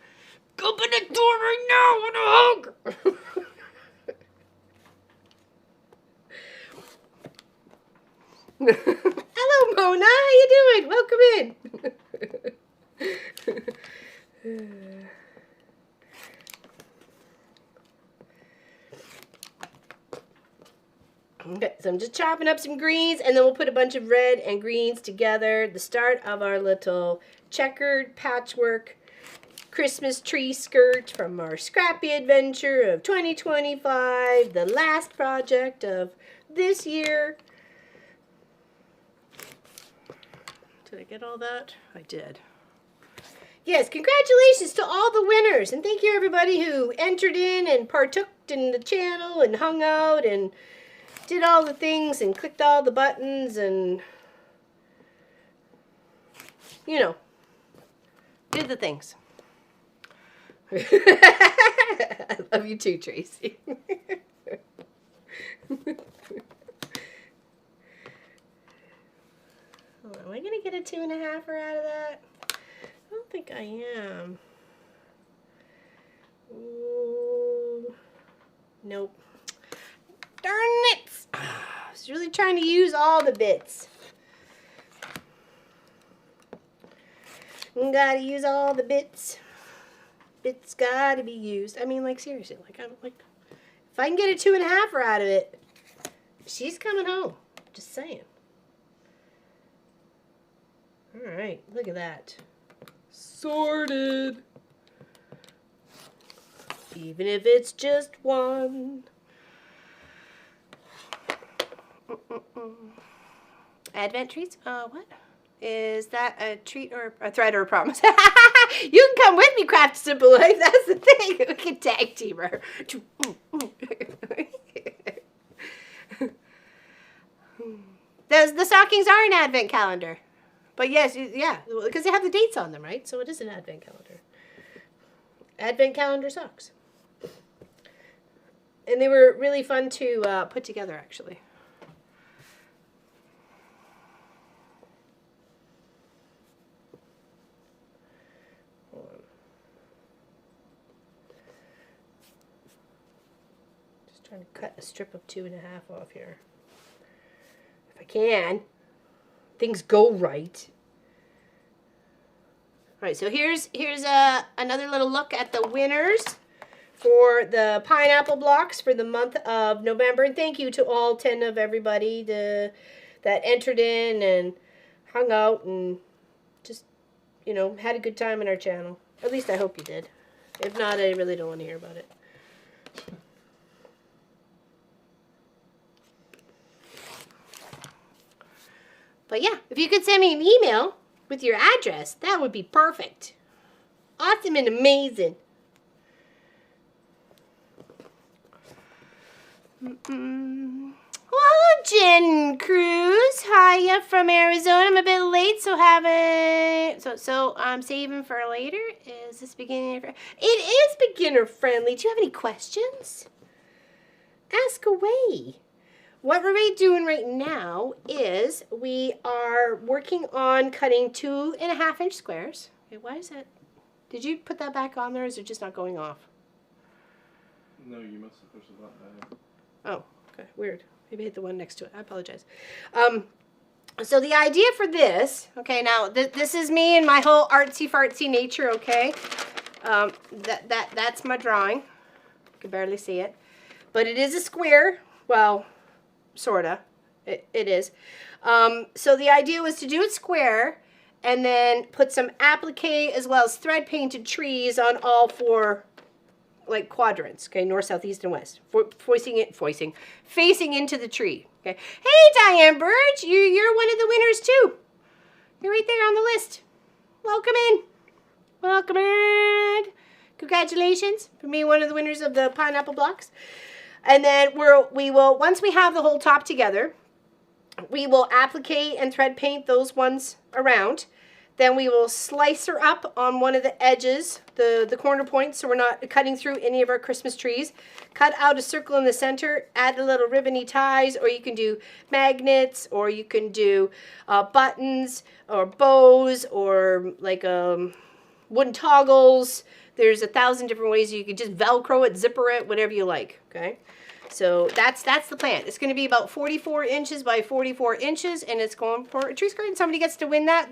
Open the door right now. I want a hug. Hello, Mona. How you doing? Welcome in. Okay, so I'm just chopping up some greens, and then we'll put a bunch of red and greens together. The start of our little checkered patchwork Christmas tree skirt from our Scrappy Adventure of 2025. The last project of this year. Did I get all that? I did. Yes, congratulations to all the winners. And thank you everybody who entered in and partook in the channel and hung out and did all the things and clicked all the buttons and, you know, did the things. I love you too, Tracy. Am I going to get a 2.5 out of that? I don't think I am. Ooh. Nope. Darn it! I was really trying to use all the bits. Gotta use all the bits. Bits gotta be used. I mean, like, seriously. Like, I'm like, if I can get a 2.5 out of it, she's coming home. Just saying. Alright, look at that. Sorted. Even if it's just one. Advent treats? What? Is that a treat or a threat or a promise? You can come with me, Craft Simple Life. That's the thing. We can tag team her. The stockings are an advent calendar. But yes, yeah, because they have the dates on them, right? So it is an advent calendar. Advent calendar socks. And they were really fun to put together, actually. Hold on. Just trying to cut a strip of 2.5 off here. If I can. Things go right. All right, so here's another little look at the winners for the pineapple blocks for the month of November. And thank you to all 10 of everybody that entered in and hung out and just, you know, had a good time in our channel. At least I hope you did. If not, I really don't want to hear about it. But yeah, if you could send me an email with your address, that would be perfect. Awesome and amazing. Well, hello, Jen Cruz. Hiya from Arizona. I'm a bit late, so I'm saving for later. Is this beginner friendly? It is beginner friendly. Do you have any questions? Ask away. What we're doing right now is we are working on cutting 2.5-inch squares. Okay, why is that? Did you put that back on there, or is it just not going off? No, you must have pushed the button down. Oh, okay, weird. Maybe I hit the one next to it. I apologize. So the idea for this, okay, now this is me and my whole artsy-fartsy nature, okay? That's my drawing. You can barely see it. But it is a square. Well, sorta. It is. So the idea was to do it square and then put some applique as well as thread painted trees on all 4 like quadrants, okay, north, south, east, and west, facing into the tree. Okay. Hey, Diane Burge, you're one of the winners too. You're right there on the list. Welcome in. Welcome in. Congratulations for being one of the winners of the pineapple blocks. And then we will once we have the whole top together, we will applique and thread paint those ones around. Then we will slice her up on one of the edges, the corner points, so we're not cutting through any of our Christmas trees. Cut out a circle in the center, add a little ribbony ties, or you can do magnets, or you can do buttons, or bows, or like wooden toggles. There's 1,000 different ways you can just Velcro it, zipper it, whatever you like, okay? So that's the plan. It's going to be about 44 inches by 44 inches, and it's going for a tree skirt, and somebody gets to win that.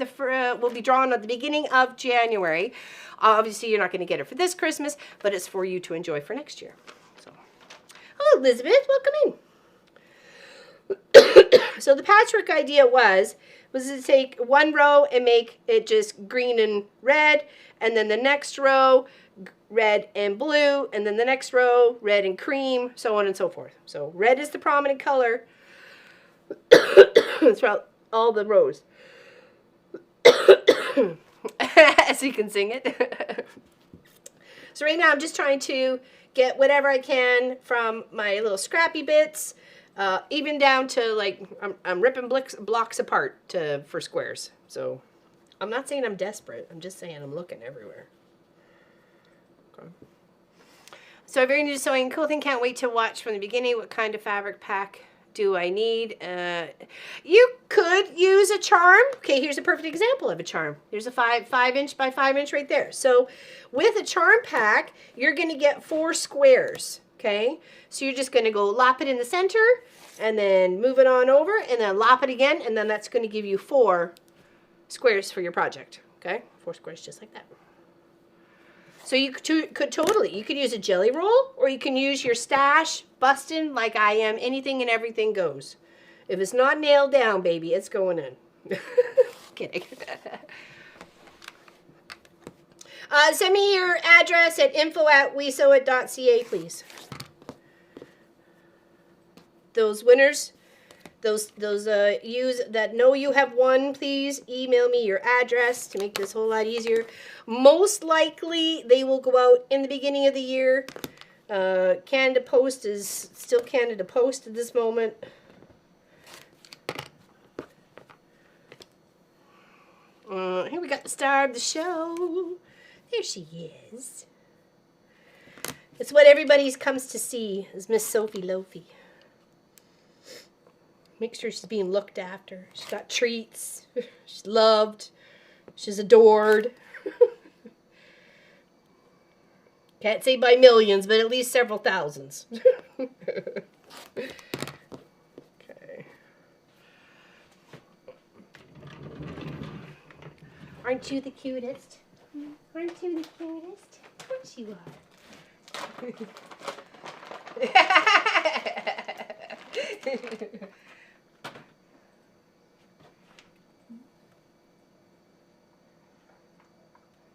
Will be drawn at the beginning of January. Obviously, you're not going to get it for this Christmas, but it's for you to enjoy for next year. So, oh, Elizabeth, welcome in. So the patchwork idea was to take one row and make it just green and red, and then the next row red and blue, and then the next row red and cream, so on and so forth. So red is the prominent color throughout all the rows. As you can sing it. So right now I'm just trying to get whatever I can from my little scrappy bits, even down to like I'm ripping blocks apart for squares. So I'm not saying I'm desperate. I'm just saying I'm looking everywhere. Okay. So if you're new to sewing quilting, can't wait to watch from the beginning. What kind of fabric pack do I need? You could use a charm. Okay, here's a perfect example of a charm. There's a 5-inch by 5-inch right there. So with a charm pack, you're going to get 4 squares. Okay, so you're just going to go lop it in the center and then move it on over and then lop it again, and then that's going to give you 4 squares for your project. Okay, 4 squares just like that. So you could totally, you could use a jelly roll, or you can use your stash, bustin' like I am. Anything and everything goes. If it's not nailed down, baby, it's going in. Kidding. Send me your address at info@wesewit.ca, please. Those winners, those yous that know you have won, please email me your address to make this a whole lot easier. Most likely, they will go out in the beginning of the year. Canada Post is still Canada Post at this moment. Here we got the star of the show. There she is. It's what everybody comes to see, is Miss Sophie Lofi. Make sure she's being looked after. She's got treats. She's loved. She's adored. Can't say by millions, but at least several thousands. Okay. Aren't you the cutest? Aren't you the cutest? Of course you are.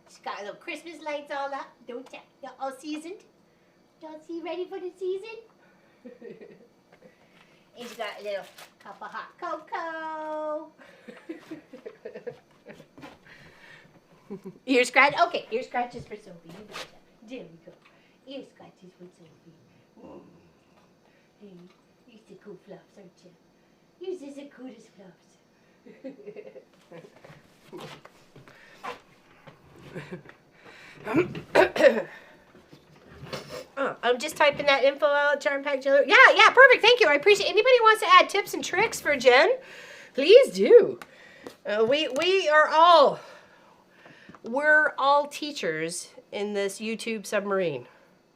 She's got little Christmas lights all up. Don't tell. They're all seasoned. Don't see ready for the season. And she's got a little cup of hot cocoa. Ear scratch. Okay, ear scratches for Sophie. There we go. Ear scratches for Sophie. Hey, you're the cool fluffs, aren't you? You're just the coolest fluffs. I'm just typing that info out. Charm Pack Jewelry. Yeah, perfect. Thank you. I appreciate. Anybody wants to add tips and tricks for Jen? Please do. We're all teachers in this YouTube submarine.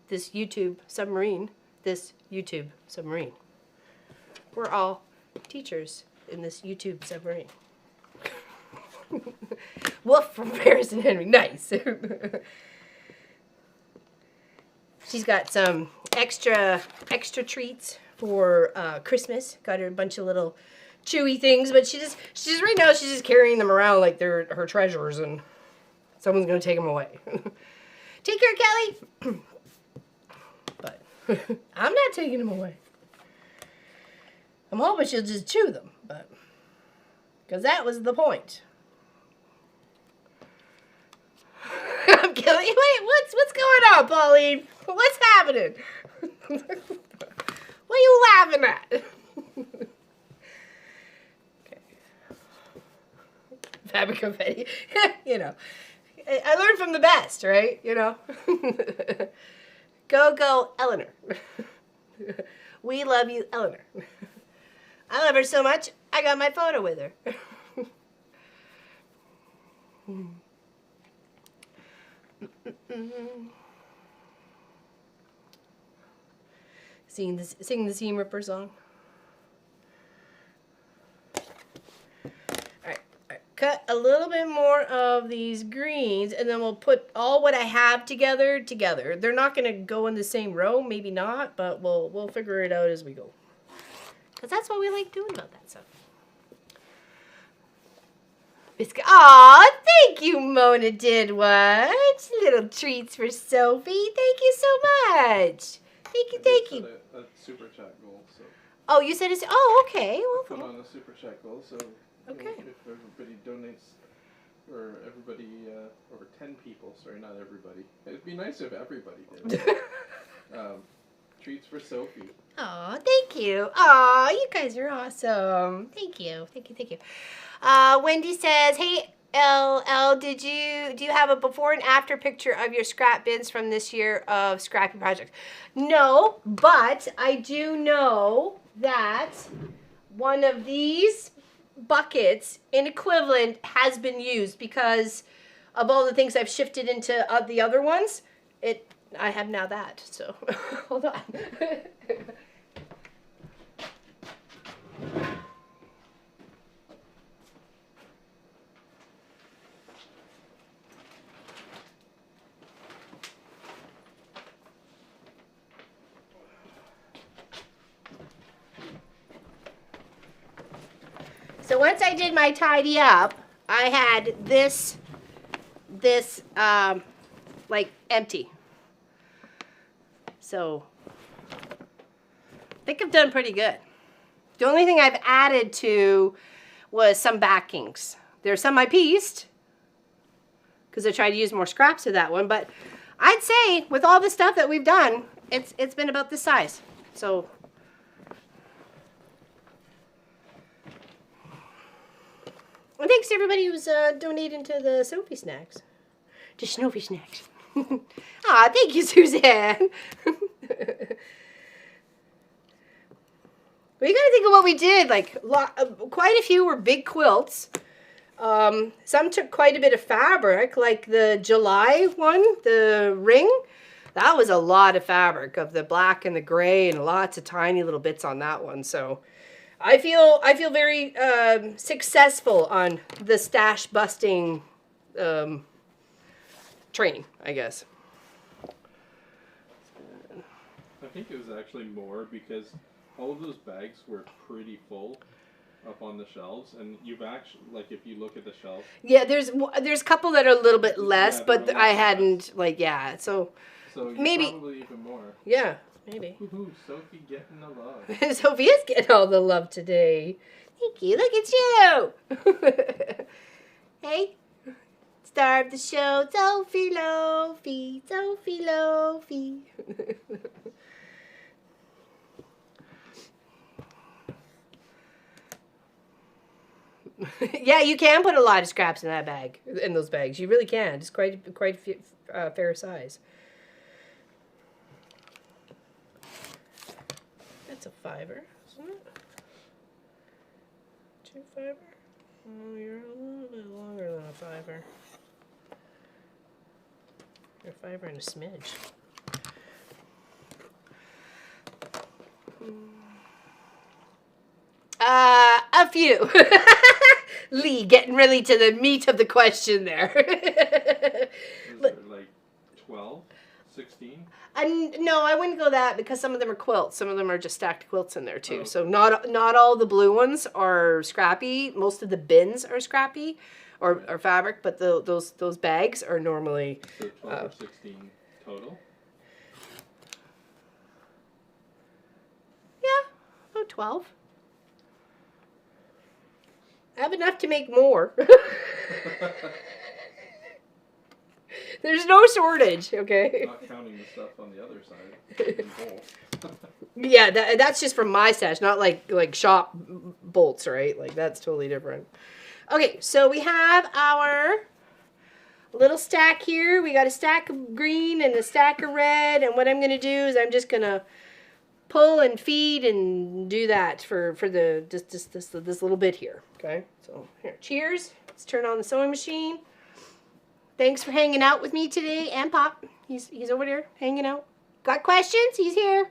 This YouTube submarine. We're all teachers in this YouTube submarine. Wolf from Paris and Henry. Nice. She's got some extra treats for Christmas. Got her a bunch of little chewy things, but she's right now she's just carrying them around like they're her treasures, and someone's gonna take them away. Take care, Kelly. But I'm not taking them away. I'm hoping she'll just chew them, but because that was the point. I'm killing. Wait, what's going on, Pauline? What's happening? What are you laughing at? Okay. Fabric confetti. You know, I learned from the best, right? You know. Go, Eleanor. We love you, Eleanor. I love her so much, I got my photo with her. Sing the Seam Ripper song. Alright, cut a little bit more of these greens, and then we'll put all what I have together. They're not going to go in the same row, maybe not, but we'll figure it out as we go. Because that's what we like doing about that stuff. Biscuit. Aw, thank you, Mona did what? Little treats for Sophie. Thank you so much. Thank you. A super chat goal, so. Oh, you said it's. Oh, okay. Put on a super chat goal, so. Okay. If everybody donates, or everybody, or 10 people. Sorry, not everybody. It'd be nice if everybody did. Treats for Sophie. Aw, thank you. Aw, you guys are awesome. Thank you. Wendy says, hey, LL, do you have a before and after picture of your scrap bins from this year of Scrappy Project? No, but I do know that one of these buckets in equivalent has been used because of all the things I've shifted into the other ones. I have now that, so hold on. So once I did my tidy up, I had this like empty. So I think I've done pretty good. The only thing I've added to was some backings. There's some I pieced because I tried to use more scraps of that one, but I'd say with all the stuff that we've done, it's been about this size. So and thanks to everybody who's donating to the Sophie snacks. To Snowy snacks. Aw, thank you, Suzanne. But you gotta think of what we did. Like, quite a few were big quilts. Some took quite a bit of fabric, like the July one, the ring. That was a lot of fabric of the black and the gray and lots of tiny little bits on that one. So I feel very successful on the stash busting train, I guess. I think it was actually more because all of those bags were pretty full up on the shelves, and you've actually, like, if you look at the shelf. Yeah, there's a couple that are a little bit less, but I hadn't, like, yeah, so maybe probably even more. Yeah, maybe. Woohoo, Sophie getting the love. Sophie is getting all the love today. Thank you. Look at you. Hey, star of the show, Sophie Lofi, Sophie Lofi. Yeah, you can put a lot of scraps in that bag, in those bags. You really can. It's quite a fair size. That's a $5, isn't it? 2 $5. Oh, you're a little bit longer than a $5. You're a $5 and a smidge. A few. Lee, getting really to the meat of the question there. Is it like 12, 16? No, I wouldn't go that because some of them are quilts. Some of them are just stacked quilts in there too. Oh, okay. So not all the blue ones are scrappy. Most of the bins are scrappy or fabric, but those bags are normally... So 12 or 16 total? Yeah, about 12. I have enough to make more. There's no shortage, okay? Not counting the stuff on the other side. in both. Yeah, that's just from my stash, not like shop bolts, right? Like that's totally different. Okay, so we have our little stack here. We got a stack of green and a stack of red, and what I'm gonna do is I'm just gonna pull and feed and do that for the this little bit here. Okay, so here, cheers. Let's turn on the sewing machine. Thanks for hanging out with me today, and Pop. He's over there hanging out. Got questions? He's here.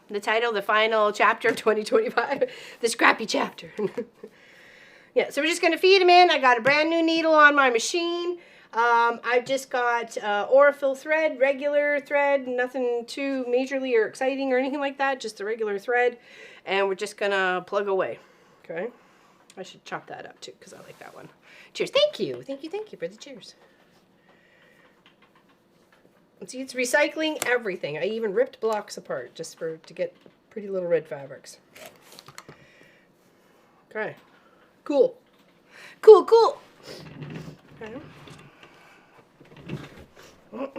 The title, the final chapter of 2025, the Scrappy chapter. Yeah, so we're just going to feed them in. I got a brand new needle on my machine. I've just got Aurifil thread, regular thread, nothing too majorly or exciting or anything like that, just the regular thread. And we're just going to plug away, okay? I should chop that up too because I like that one. Cheers. Thank you. Thank you for the cheers. See, it's recycling everything. I even ripped blocks apart just to get pretty little red fabrics. Okay. Cool. Cool. Okay. Well,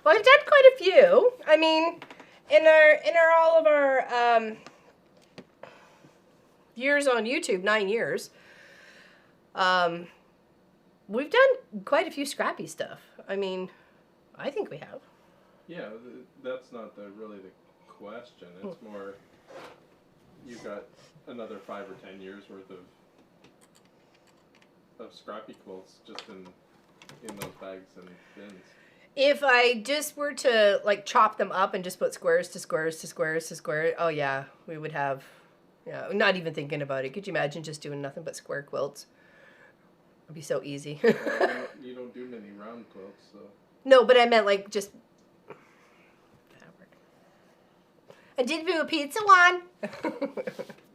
I've done quite a few. I mean, in all of our years on YouTube, 9 years, we've done quite a few scrappy stuff. I mean, I think we have. Yeah, that's not really the question. It's more, you've got another 5 or 10 years worth of scrappy quilts just in those bags and bins. If I just were to like chop them up and just put squares to squares to squares to square, oh yeah, we would have, yeah, not even thinking about it. Could you imagine just doing nothing but square quilts? It'd be so easy. Well, you don't do many round quilts, so. No, but I meant like just fabric. I did do a pizza one.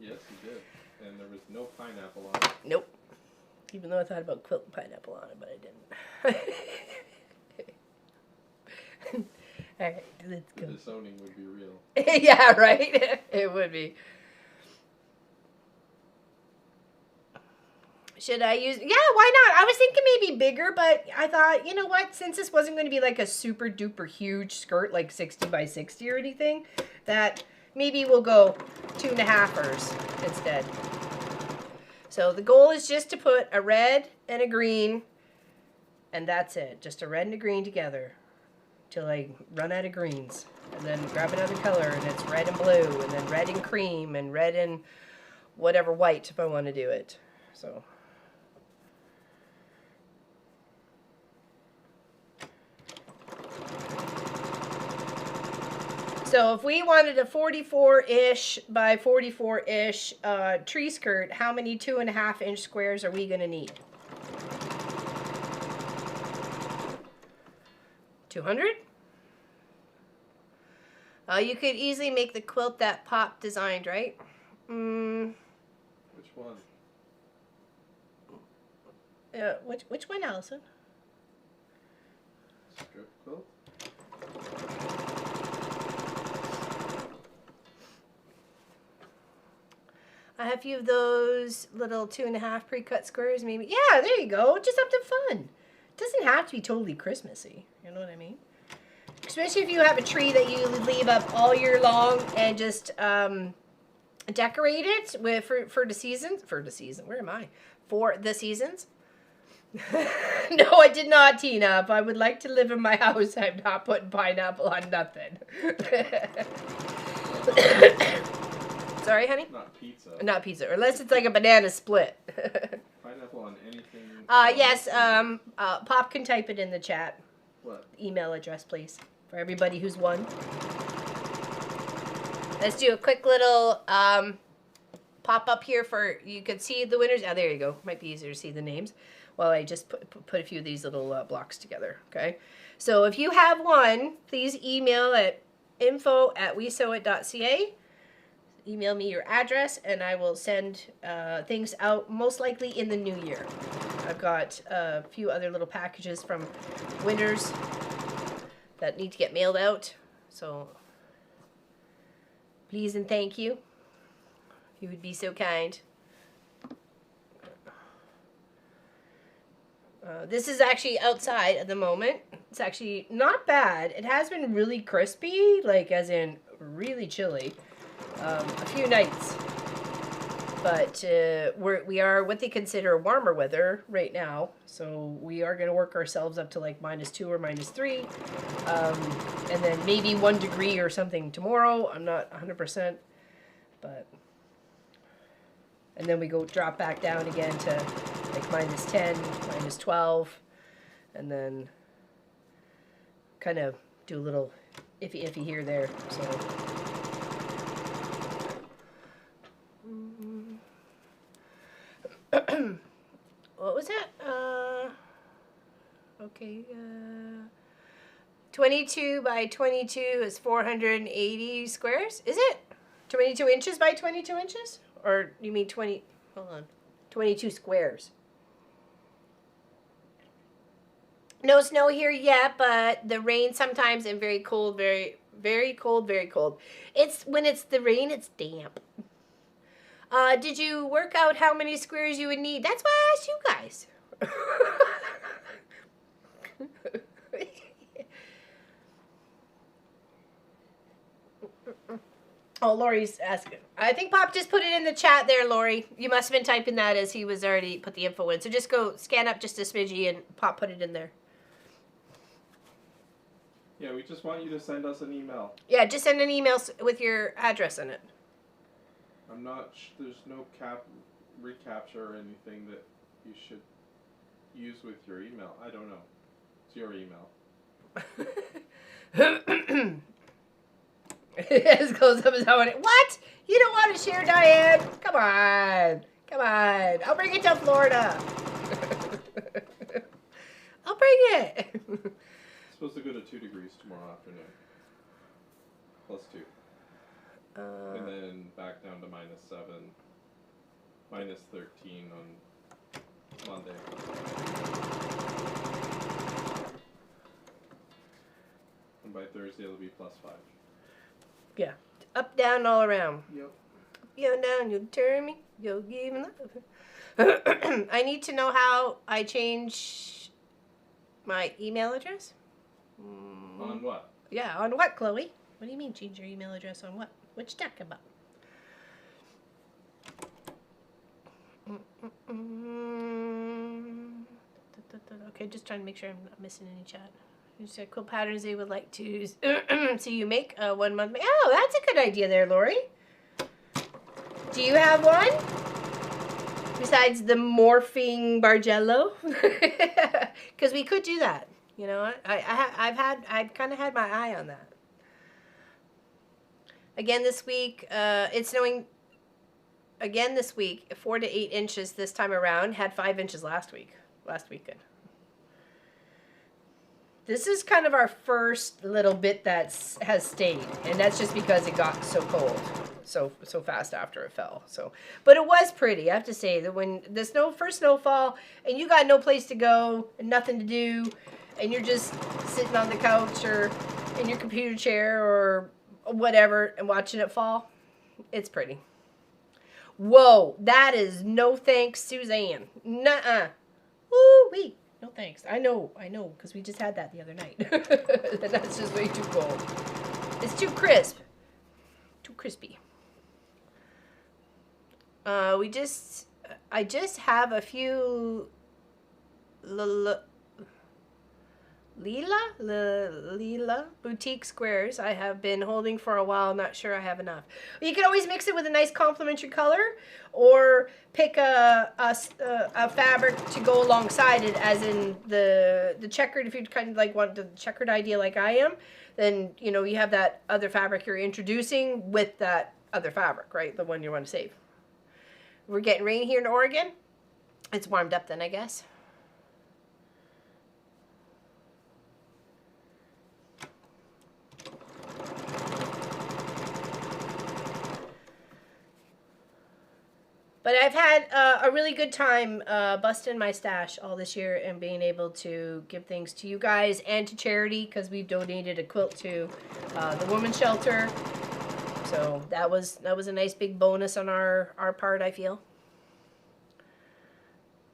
Yes, you did. And there was no pineapple on it. Nope. Even though I thought about quilting pineapple on it, but I didn't. All right, let's go. The disowning would be real. Yeah, right? It would be. Should I use... Yeah, why not? I was thinking maybe bigger, but I thought, you know what? Since this wasn't going to be like a super duper huge skirt, like 60 by 60 or anything, that maybe we'll go 2.5ers instead. So the goal is just to put a red and a green, and that's it. Just a red and a green together till I run out of greens. And then grab another color, and it's red and blue, and then red and cream, and red and whatever white if I want to do it. So... So if we wanted a 44-ish by 44-ish tree skirt, how many 2.5-inch squares are we going to need? 200? You could easily make the quilt that Pop designed, right? Which one? Which one, Allison? Strip quilt? I have a few of those little 2.5 pre-cut squares, maybe. Yeah, there you go. Just something fun. It doesn't have to be totally Christmassy. You know what I mean? Especially if you have a tree that you leave up all year long and just decorate it with for the seasons. For the season, where am I? For the seasons. No, I did not, Tina. If I would like to live in my house, I'm not putting pineapple on nothing. Sorry, honey? Not pizza. Not pizza, unless it's like a banana split. Pineapple on anything. Yes, Pop can type it in the chat. What? Email address, please, for everybody who's won. Let's do a quick little pop up here for, you can see the winners. Oh, there you go. Might be easier to see the names while I just put a few of these little blocks together, okay? So if you have one, please email at info@wesewit.ca. Email me your address, and I will send things out most likely in the new year. I've got a few other little packages from winners that need to get mailed out. So please and thank you. You would be so kind. This is actually outside at the moment. It's actually not bad. It has been really crispy, like as in really chilly. A few nights, but we are what they consider warmer weather right now, so we are going to work ourselves up to like -2 or -3, and then maybe 1 degree or something tomorrow. I'm not 100%, but and then we drop back down again to like -10, -12, and then kind of do a little iffy here there. So. What was that? Okay. 22 by 22 is 480 squares. Is it 22 inches by 22 inches? Or you mean 20? Hold on. 22 squares. No snow here yet, but the rain sometimes and very cold, very cold, very cold. It's when it's the rain, it's damp. Did you work out how many squares you would need? That's why I asked you guys. Oh, Lori's asking. I think Pop just put it in the chat there, Lori. You must have been typing that as he was already put the info in. So just go scan up just a smidgy and Pop put it in there. Yeah, we just want you to send us an email. Yeah, just send an email with your address in it. I'm not. There's no recapture or anything that you should use with your email. I don't know. It's your email. As close up as how it. What? You don't want to share, Diane? Come on, come on. I'll bring it to Florida. I'll bring it. It's supposed to go to 2 degrees tomorrow afternoon. +2. And then back down to -7, -13 on Monday. And by Thursday it'll be +5. Yeah, up, down, all around. Yep. You're down, you turn me, you'll give me love. I need to know how I change my email address. On what? Yeah, on what, Chloe? What do you mean change your email address on what? What you talking about? Okay, just trying to make sure I'm not missing any chat. You said Quilt patterns they would like to see you make 1 month. Oh, that's a good idea there, Lori. Do you have one? Besides the morphing Bargello? Because we could do that. You know, I've kind of had my eye on that. Again this week, it's snowing again this week, 4 to 8 inches this time around. Had 5 inches last weekend. This is kind of our first little bit that has stayed, and that's just because it got so cold so fast after it fell. So, but it was pretty. I have to say that when the first snowfall, and you got no place to go and nothing to do, and you're just sitting on the couch or in your computer chair or whatever and watching it fall, it's pretty. Whoa, that is no thanks, Suzanne. Nuh-uh. Woo-wee. No thanks. I know, because we just had that the other night. That's just way too cold. It's too crisp. Too crispy. I just have a few Leela boutique squares I have been holding for a while. Not sure I have enough. You can always mix it with a nice complementary color, or pick a fabric to go alongside it, as in the checkered. If you kind of like want the checkered idea like I am, then you know you have that other fabric you're introducing with that other fabric, right? The one you want to save. We're getting rain here in Oregon. It's warmed up then, I guess. But I've had a really good time busting my stash all this year and being able to give things to you guys and to charity, because we've donated a quilt to the women's shelter. So that was a nice big bonus on our part, I feel.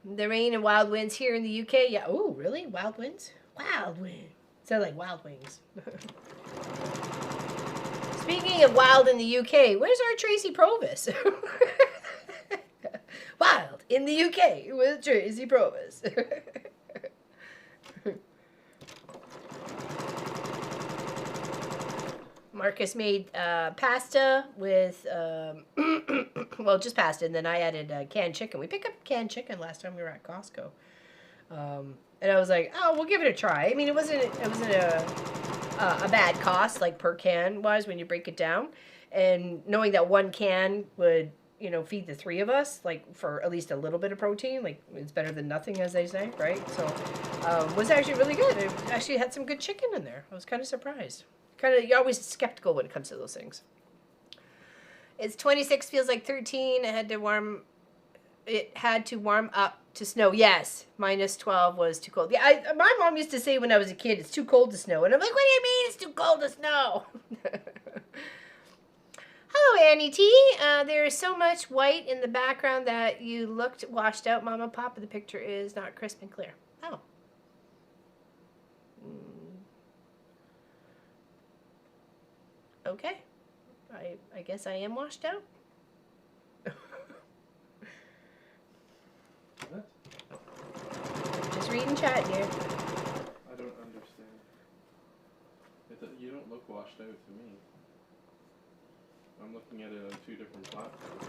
The rain and wild winds here in the UK. Yeah. Oh, really? Wild winds? Wild wind. Sound like wild wings. Speaking of wild in the UK, where's our Tracy Provis? Wild in the UK with Tracy Provis. Marcus made pasta with, well, just pasta, and then I added canned chicken. We picked up canned chicken last time we were at Costco. And I was like, oh, we'll give it a try. I mean, it wasn't a bad cost, like per can wise, when you break it down. And knowing that one can would, you know, feed the three of us, like for at least a little bit of protein, like it's better than nothing, as they say, right? So was actually really good. It actually had some good chicken in there. I was kind of surprised. You're always skeptical when it comes to those things. It's 26, feels like 13. It had to warm up to snow. Yes, minus 12 was too cold. Yeah, my mom used to say when I was a kid, it's too cold to snow. And I'm like, what do you mean it's too cold to snow? Hello, Annie T. There is so much white in the background that you looked washed out, Mama Papa. The picture is not crisp and clear. Oh. Okay. I guess I am washed out. What? Just reading chat here. I don't understand. You don't look washed out to me. I'm looking at it on two different platforms.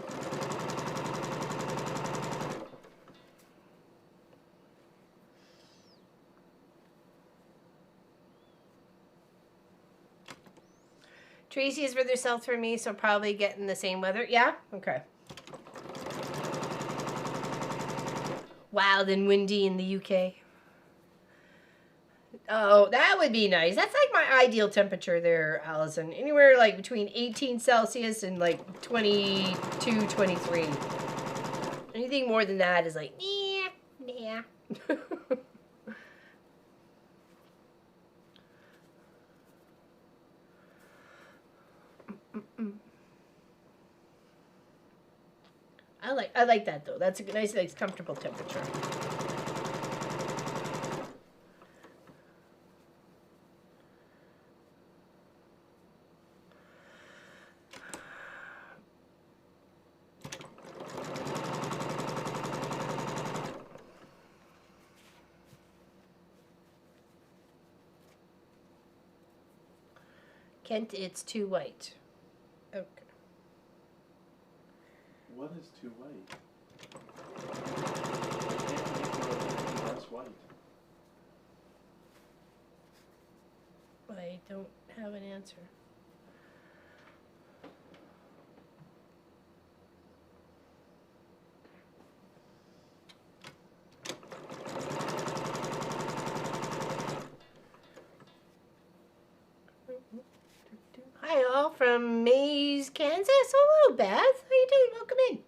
Tracy is further south for me, so probably getting the same weather. Yeah? Okay. Wild and windy in the UK. Oh, that would be nice. That's like my ideal temperature there, Allison. Anywhere like between 18 Celsius and like 22, 23. Anything more than that is like, nah. I like that though. That's a nice, comfortable temperature. Kent, it's too white. Okay. What is too white? Less white. I don't have an answer. Hi all from Mays, Kansas. Hello, Beth. How you doing? Welcome in.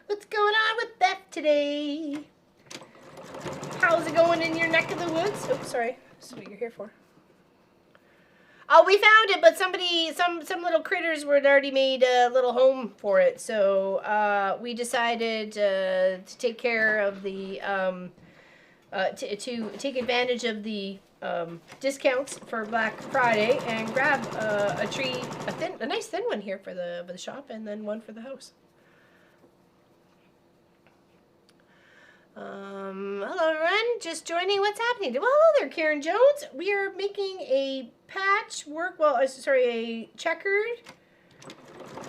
What's going on with Beth today? How's it going in your neck of the woods? Oh, sorry. That's what you're here for. Oh, we found it, but some little critters had already made a little home for it. So we decided to take care of the to take advantage of the discounts for Black Friday and grab a nice thin one here for the shop, and then one for the house. Hello everyone, just joining. What's happening? Well, hello there, Karen Jones. We are making a patchwork, a checkered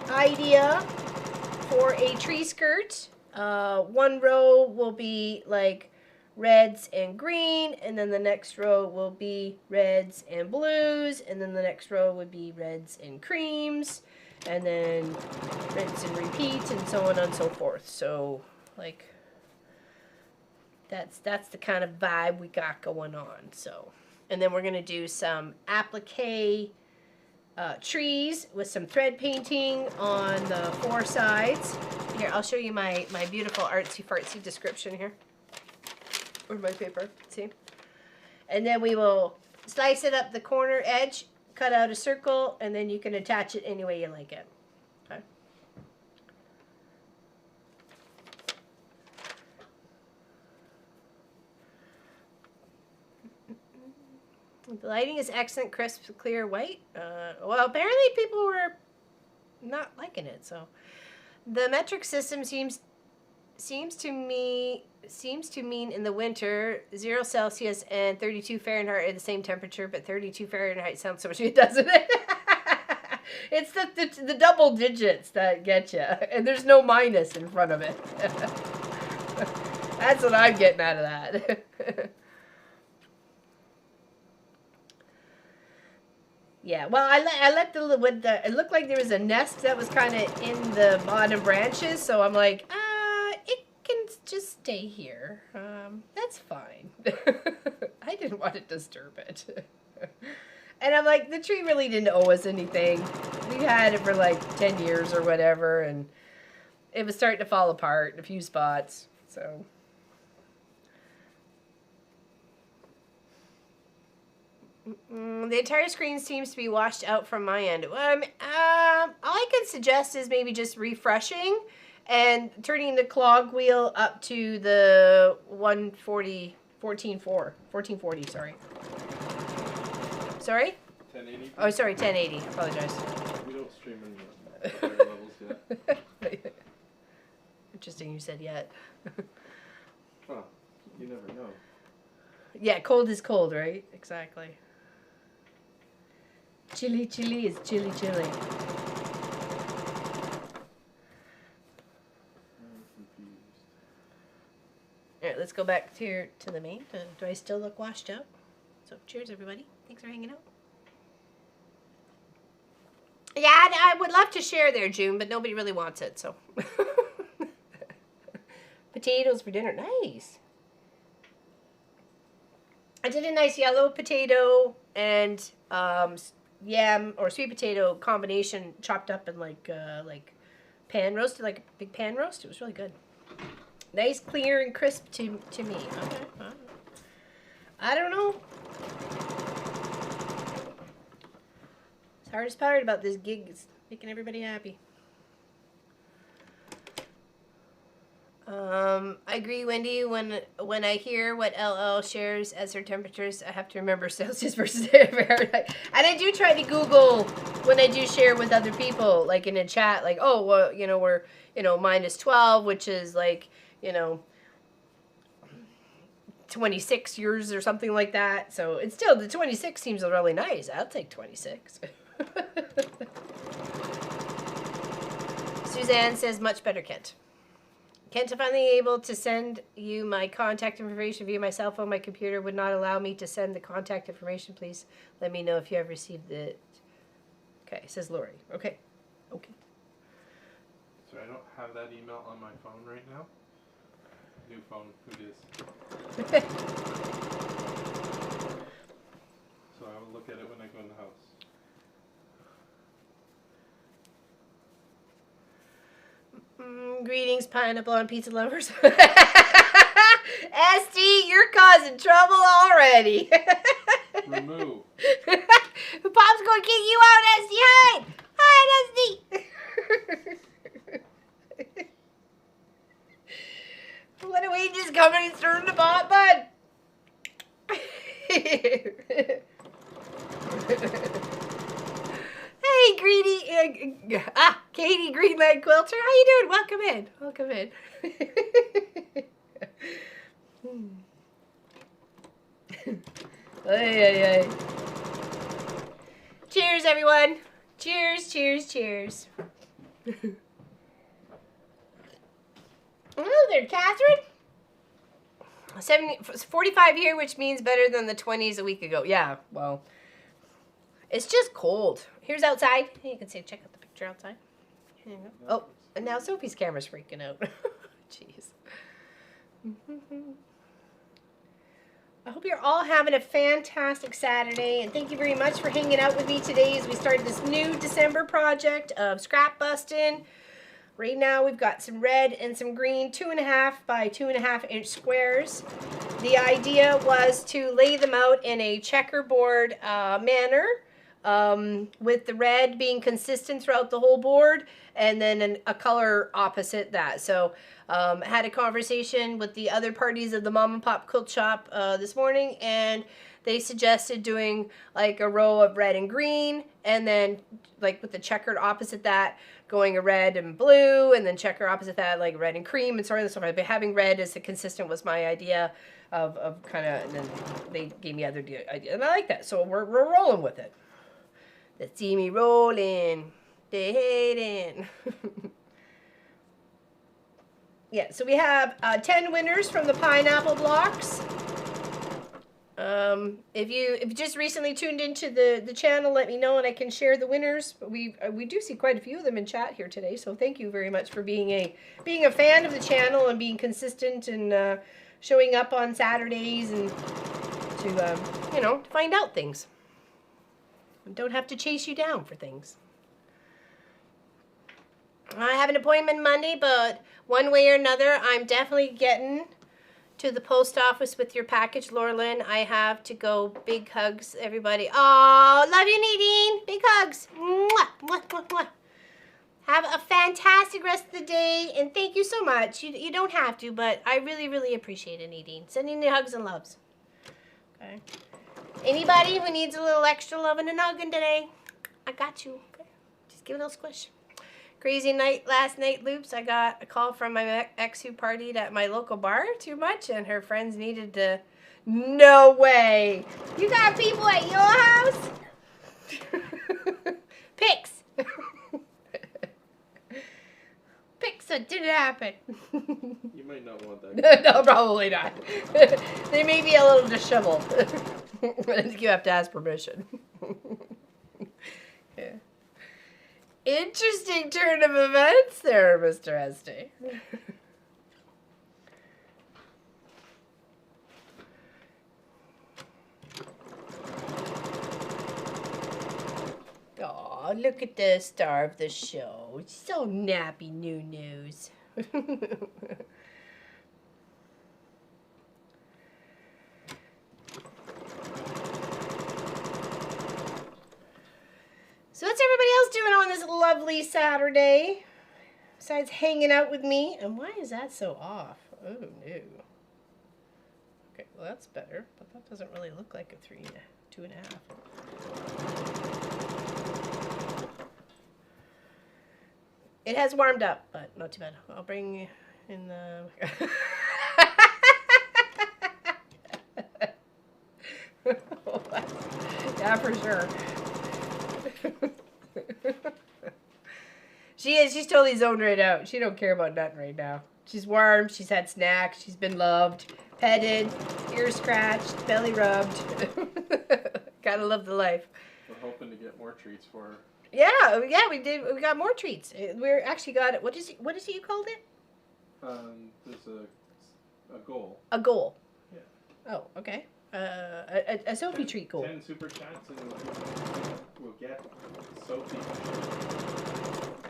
idea for a tree skirt. One row will be like reds and green, and then the next row will be reds and blues, and then the next row would be reds and creams, and then rinse and repeat, and so on and so forth. So, like, that's the kind of vibe we got going on. So, and then we're gonna do some applique trees with some thread painting on the 4 sides. Here, I'll show you my beautiful artsy fartsy description here. Or my paper, see? And then we will slice it up the corner edge, cut out a circle, and then you can attach it any way you like it. Okay. The lighting is excellent, crisp, clear, white. Well, apparently people were not liking it, so. The metric system seems to mean in the winter 0 Celsius and 32 Fahrenheit are the same temperature, but 32 Fahrenheit sounds so much good, doesn't it? It's the double digits that get you, and there's no minus in front of it. That's what I'm getting out of that. Yeah, well, I let it looked like there was a nest that was kind of in the bottom branches, so I'm like, it can just stay here. That's fine. I didn't want to disturb it. And I'm like, the tree really didn't owe us anything. We had it for like 10 years or whatever, and it was starting to fall apart in a few spots, so. The entire screen seems to be washed out from my end. All I can suggest is maybe just refreshing and turning the clog wheel up to the 1440, sorry. Sorry? 1080. Oh, sorry, 1080. Apologize. We don't stream in the higher levels yet. Interesting you said yet. Well, you never know. Yeah, cold is cold, right? Exactly. Chilly is chilly. I'm confused. All right, let's go back to the main. Do I still look washed out? So, cheers, everybody. Thanks for hanging out. Yeah, I would love to share there, June, but nobody really wants it, so. Potatoes for dinner. Nice. I did a nice yellow potato and yam or sweet potato combination chopped up in like pan roasted, like a big pan roast. It was really good. Nice, clear, and crisp to me. Okay. I don't know. The hardest part about this gig is making everybody happy. I agree, Wendy. When I hear what LL shares as her temperatures, I have to remember Celsius versus Fahrenheit. And I do try to Google when I do share with other people, like in a chat, like, oh, well, you know, we're, you know, minus 12, which is like, you know, 26 years or something like that. So it's still, the 26 seems really nice. I'll take 26. Suzanne says, much better, Kent. Kent, if I'm able to send you my contact information via my cell phone, my computer would not allow me to send the contact information. Please let me know if you have received it. Okay, says Lori. Okay. So I don't have that email on my phone right now. New phone, who dis? So I will look at it when I go in the house. Greetings, pineapple on pizza lovers. SD, you're causing trouble already. Remove. Pop's going to kick you out, SD. Hide, SD. What are we just coming and stirring the pot, bud? Hey, Greedy, Katie Greenland Quilter, how you doing? Welcome in. Ay, ay, ay. Cheers, everyone. Cheers, cheers, cheers. Hello there, Catherine. 45 here, which means better than the 20s a week ago. Yeah, well, it's just cold. Here's outside. You can see, check out the picture outside. Oh, and now Sophie's camera's freaking out. Jeez. I hope you're all having a fantastic Saturday, and thank you very much for hanging out with me today as we started this new December project of scrap busting. Right now we've got some red and some green 2.5 by 2.5 inch squares. The idea was to lay them out in a checkerboard manner, with the red being consistent throughout the whole board, and then a color opposite that. So had a conversation with the other parties of the Mom and Pop Quilt Shop this morning, and they suggested doing like a row of red and green, and then like with the checkered opposite that, going a red and blue, and then checker opposite that, like red and cream, and sort of but having red as the consistent was my idea of kind of, and then they gave me other ideas, and I like that, so we're rolling with it. Let's see me rolling, they hating. Yeah, so we have 10 winners from the pineapple blocks. If you just recently tuned into the channel, let me know and I can share the winners. But we do see quite a few of them in chat here today, so thank you very much for being a fan of the channel and being consistent and showing up on Saturdays and to you know, to find out things. And don't have to chase you down for things. I have an appointment Monday, but one way or another, I'm definitely getting to the post office with your package, Laura Lynn. I have to go. Big hugs, everybody. Oh, love you, Nadine. Big hugs. Mwah, mwah, mwah, mwah. Have a fantastic rest of the day, and thank you so much. You don't have to, but I really, really appreciate it, Nadine. Sending you hugs and loves. Okay. Anybody who needs a little extra loving and hugging today, I got you. Okay. Just give it a little squish. Crazy night last night, Loops. I got a call from my ex who partied at my local bar too much, and her friends needed to... No way! You got people at your house? Pics! Pics, that didn't happen. You might not want that. No, probably not. They may be a little disheveled. I think you have to ask permission. Yeah. Interesting turn of events there, Mr. Esty. Aw, look at the star of the show. It's so nappy, new news. So what's everybody else doing on this lovely Saturday? Besides hanging out with me. And why is that so off? Oh, no. Okay, well that's better. But that doesn't really look like a 2.5. It has warmed up, but not too bad. I'll bring in the... Yeah, for sure. She's totally zoned right out. She don't care about nothing right now. She's warm, she's had snacks, she's been loved, petted, ear scratched, belly rubbed. Gotta love the life. We're hoping to get more treats for her. Yeah, we did. We got more treats. We're actually got it. What is it you called it? There's a goal. A goal. Yeah. Oh, okay. A Sophie treat goal. 10 super chats and we'll get Sophie.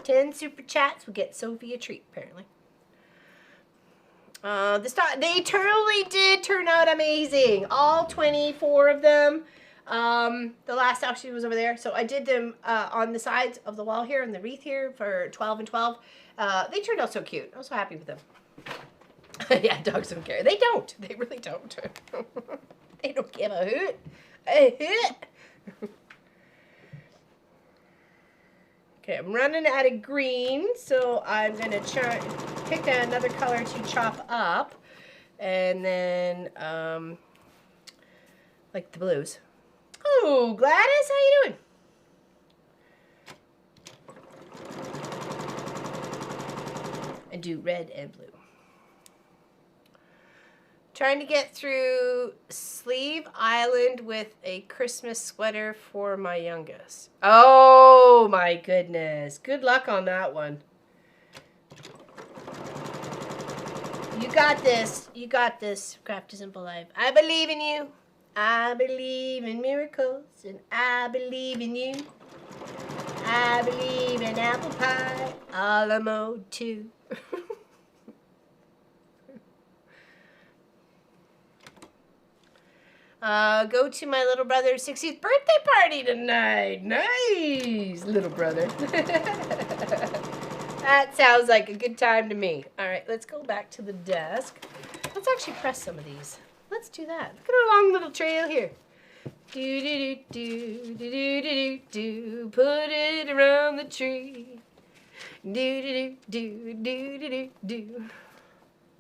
10 super chats will get Sophie a treat, apparently. They totally did turn out amazing. All 24 of them. The last actually was over there. So I did them on the sides of the wall here and the wreath here for 12 and 12. They turned out so cute. I was so happy with them. Yeah, dogs don't care. They don't. They really don't. They don't give a hoot. A hoot. Okay, I'm running out of green, so I'm going to pick another color to chop up. And then, like the blues. Oh, Gladys, how you doing? And do red and blue. Trying to get through Sleeve Island with a Christmas sweater for my youngest. Oh my goodness. Good luck on that one. You got this. You got this. Craft a Simple Life. I believe in you. I believe in miracles. And I believe in you. I believe in apple pie. A la mode too. Go to my little brother's 60th birthday party tonight. Nice, little brother. That sounds like a good time to me. All right, let's go back to the desk. Let's actually press some of these. Let's do that. Look at our long little trail here. Do do do do do do do. Put it around the tree. Do do do do do do do.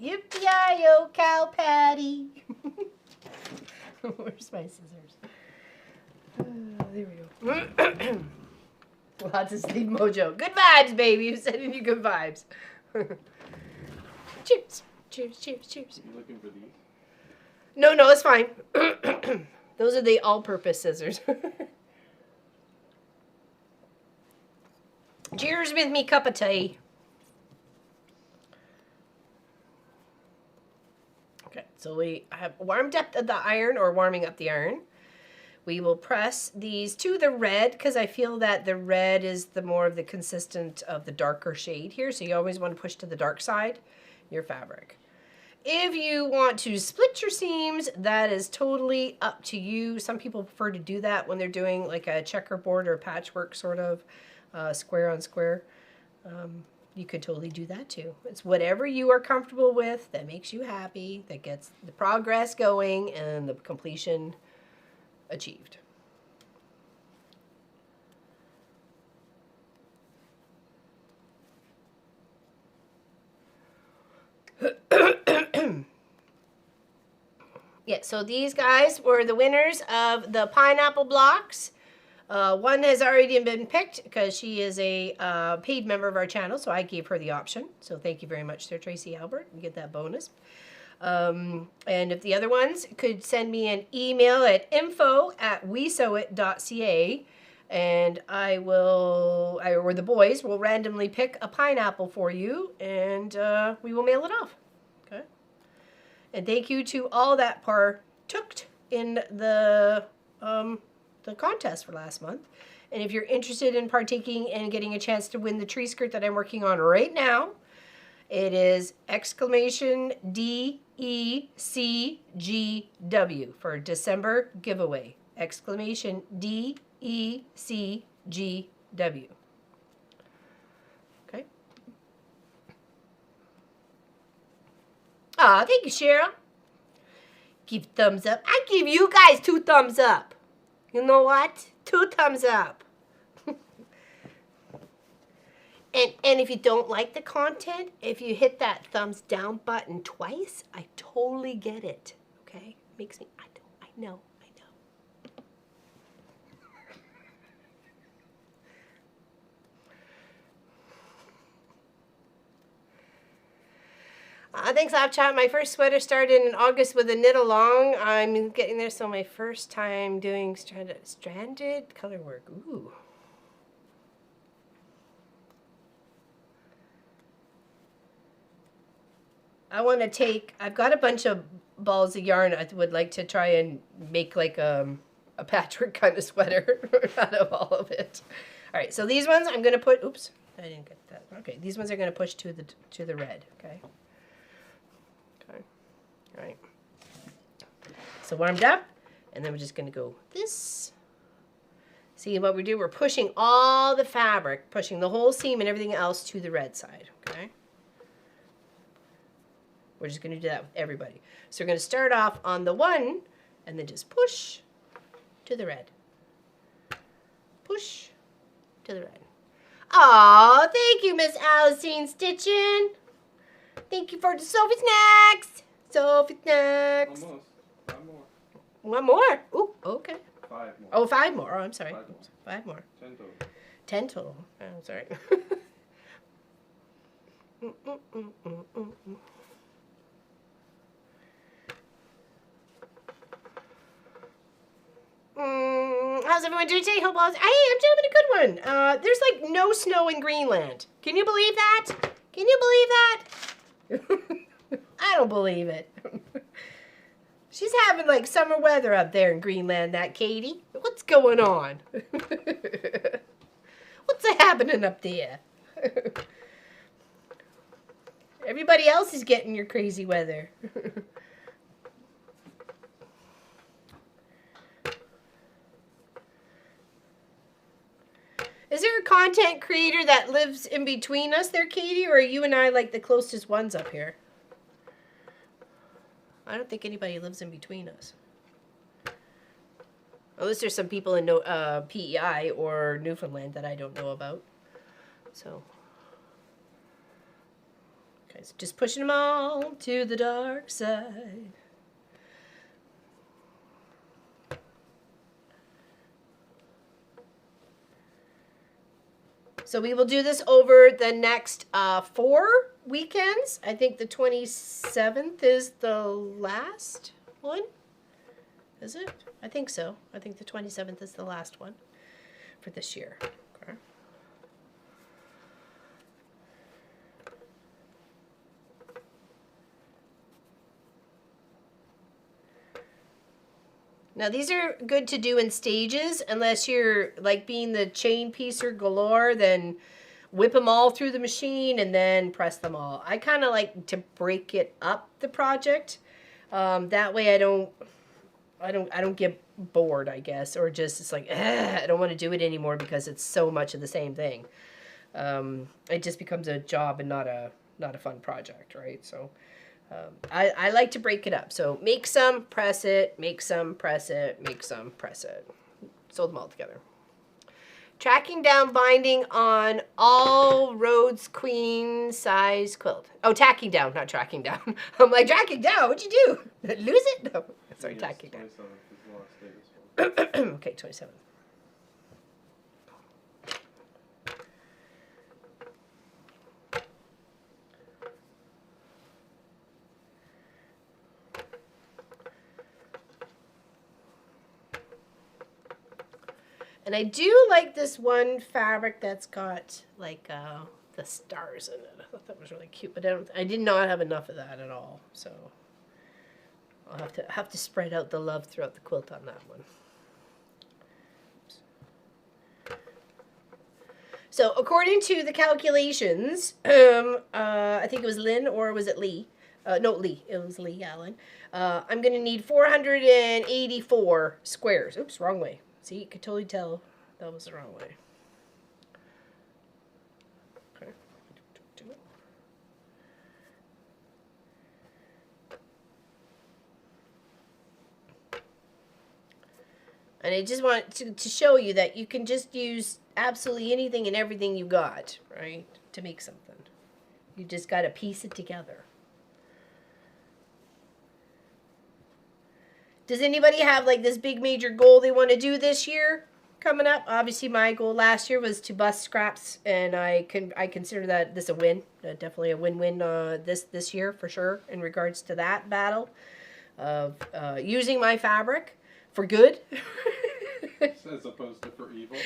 Yippee-yi-yo, cow patty. Where's my scissors? There we go. Lots of sleep mojo. Good vibes, baby. Who's sending you good vibes? Cheers. Cheers, cheers, cheers. Are you looking for these? No, it's fine. Those are the all-purpose scissors. Cheers with me, cup of tea. Okay, so we have warmed up the iron, or warming up the iron. We will press these to the red because I feel that the red is the more of the consistent of the darker shade here. So you always want to push to the dark side, your fabric. If you want to split your seams, that is totally up to you. Some people prefer to do that when they're doing like a checkerboard or patchwork sort of square on square. You could totally do that too. It's whatever you are comfortable with that makes you happy, that gets the progress going and the completion achieved. Yeah, so these guys were the winners of the pineapple blocks. One has already been picked because she is a paid member of our channel, so I gave her the option. So thank you very much, Sir Tracy Albert. You get that bonus. And if the other ones could send me an email at info@wesewit.ca, and or the boys will randomly pick a pineapple for you, and we will mail it off. Okay. And thank you to all that partook in the contest for last month. And if you're interested in partaking and getting a chance to win the tree skirt that I'm working on right now, it is !DECGW for December giveaway. !DECGW. Okay. Aw, thank you, Cheryl. Give thumbs up. I give you guys 2 thumbs up. You know what? 2 thumbs up. And if you don't like the content, if you hit that thumbs down button twice, I totally get it. Okay? Makes me, I know. Thanks, Lapchat. My first sweater started in August with a knit along. I'm getting there, so my first time doing stranded color work. Ooh. I want to I've got a bunch of balls of yarn. I would like to try and make like a patchwork kind of sweater out of all of it. All right, so these ones I'm going to put, oops, I didn't get that. Okay, these ones are going to push to the red, okay? Okay, all right. So warmed up, and then we're just going to go this. See what we do? We're pushing all the fabric, pushing the whole seam and everything else to the red side, okay? We're just going to do that with everybody. So we're going to start off on the one and then just push to the red. Push to the red. Aw, thank you, Miss Alcine Stitchin. Thank you for the Sophie Snacks. Sophie's next. Almost. One more. One more. Ooh, okay. 5 more. Oh, 5 more. Oh, I'm sorry. 5 more. 5 more. 10 total. 10 total. Oh, sorry. How's everyone doing today? Hope all is. Hey, I'm doing a good one. There's like no snow in Greenland. Can you believe that? Can you believe that? I don't believe it. She's having like summer weather up there in Greenland, that Katie. What's going on? What's happening up there? Everybody else is getting your crazy weather. Is there a content creator that lives in between us there, Katie? Or are you and I like the closest ones up here? I don't think anybody lives in between us. Unless there's some people in PEI or Newfoundland that I don't know about. So, okay, so just pushing them all to the dark side. So we will do this over the next 4 weekends. I think the 27th is the last one. Is it? I think so. I think the 27th is the last one for this year. Okay. Now these are good to do in stages, unless you're like being the chain piecer galore, then whip them all through the machine and then press them all. I kind of like to break it up, the project. That way I don't get bored, I guess, or just it's like I don't want to do it anymore because it's so much of the same thing. It just becomes a job and not a fun project, right? So I like to break it up. So make some, press it, make some, press it, make some, press it. Sew them all together. Tracking down binding on all Rhodes Queen size quilt. Oh, tacking down, not tracking down. I'm like, tracking down? What'd you do? Lose it? No. Sorry, Yes, tacking down. 27th is the last day this one. Okay, 27th. And I do like this one fabric that's got like the stars in it. I thought that was really cute, but I did not have enough of that at all. So I'll have to spread out the love throughout the quilt on that one. So according to the calculations, I think it was Lynn, or was it Lee? No, Lee. It was Lee Allen. I'm going to need 484 squares. Oops, wrong way. See, you could totally tell that was the wrong way. Okay. And I just want to show you that you can just use absolutely anything and everything you got, right, to make something. You just got to piece it together. Does anybody have like this big major goal they want to do this year coming up? Obviously, my goal last year was to bust scraps, and I consider that this a win. Definitely a win-win this year for sure in regards to that battle of using my fabric for good. As opposed to for evil.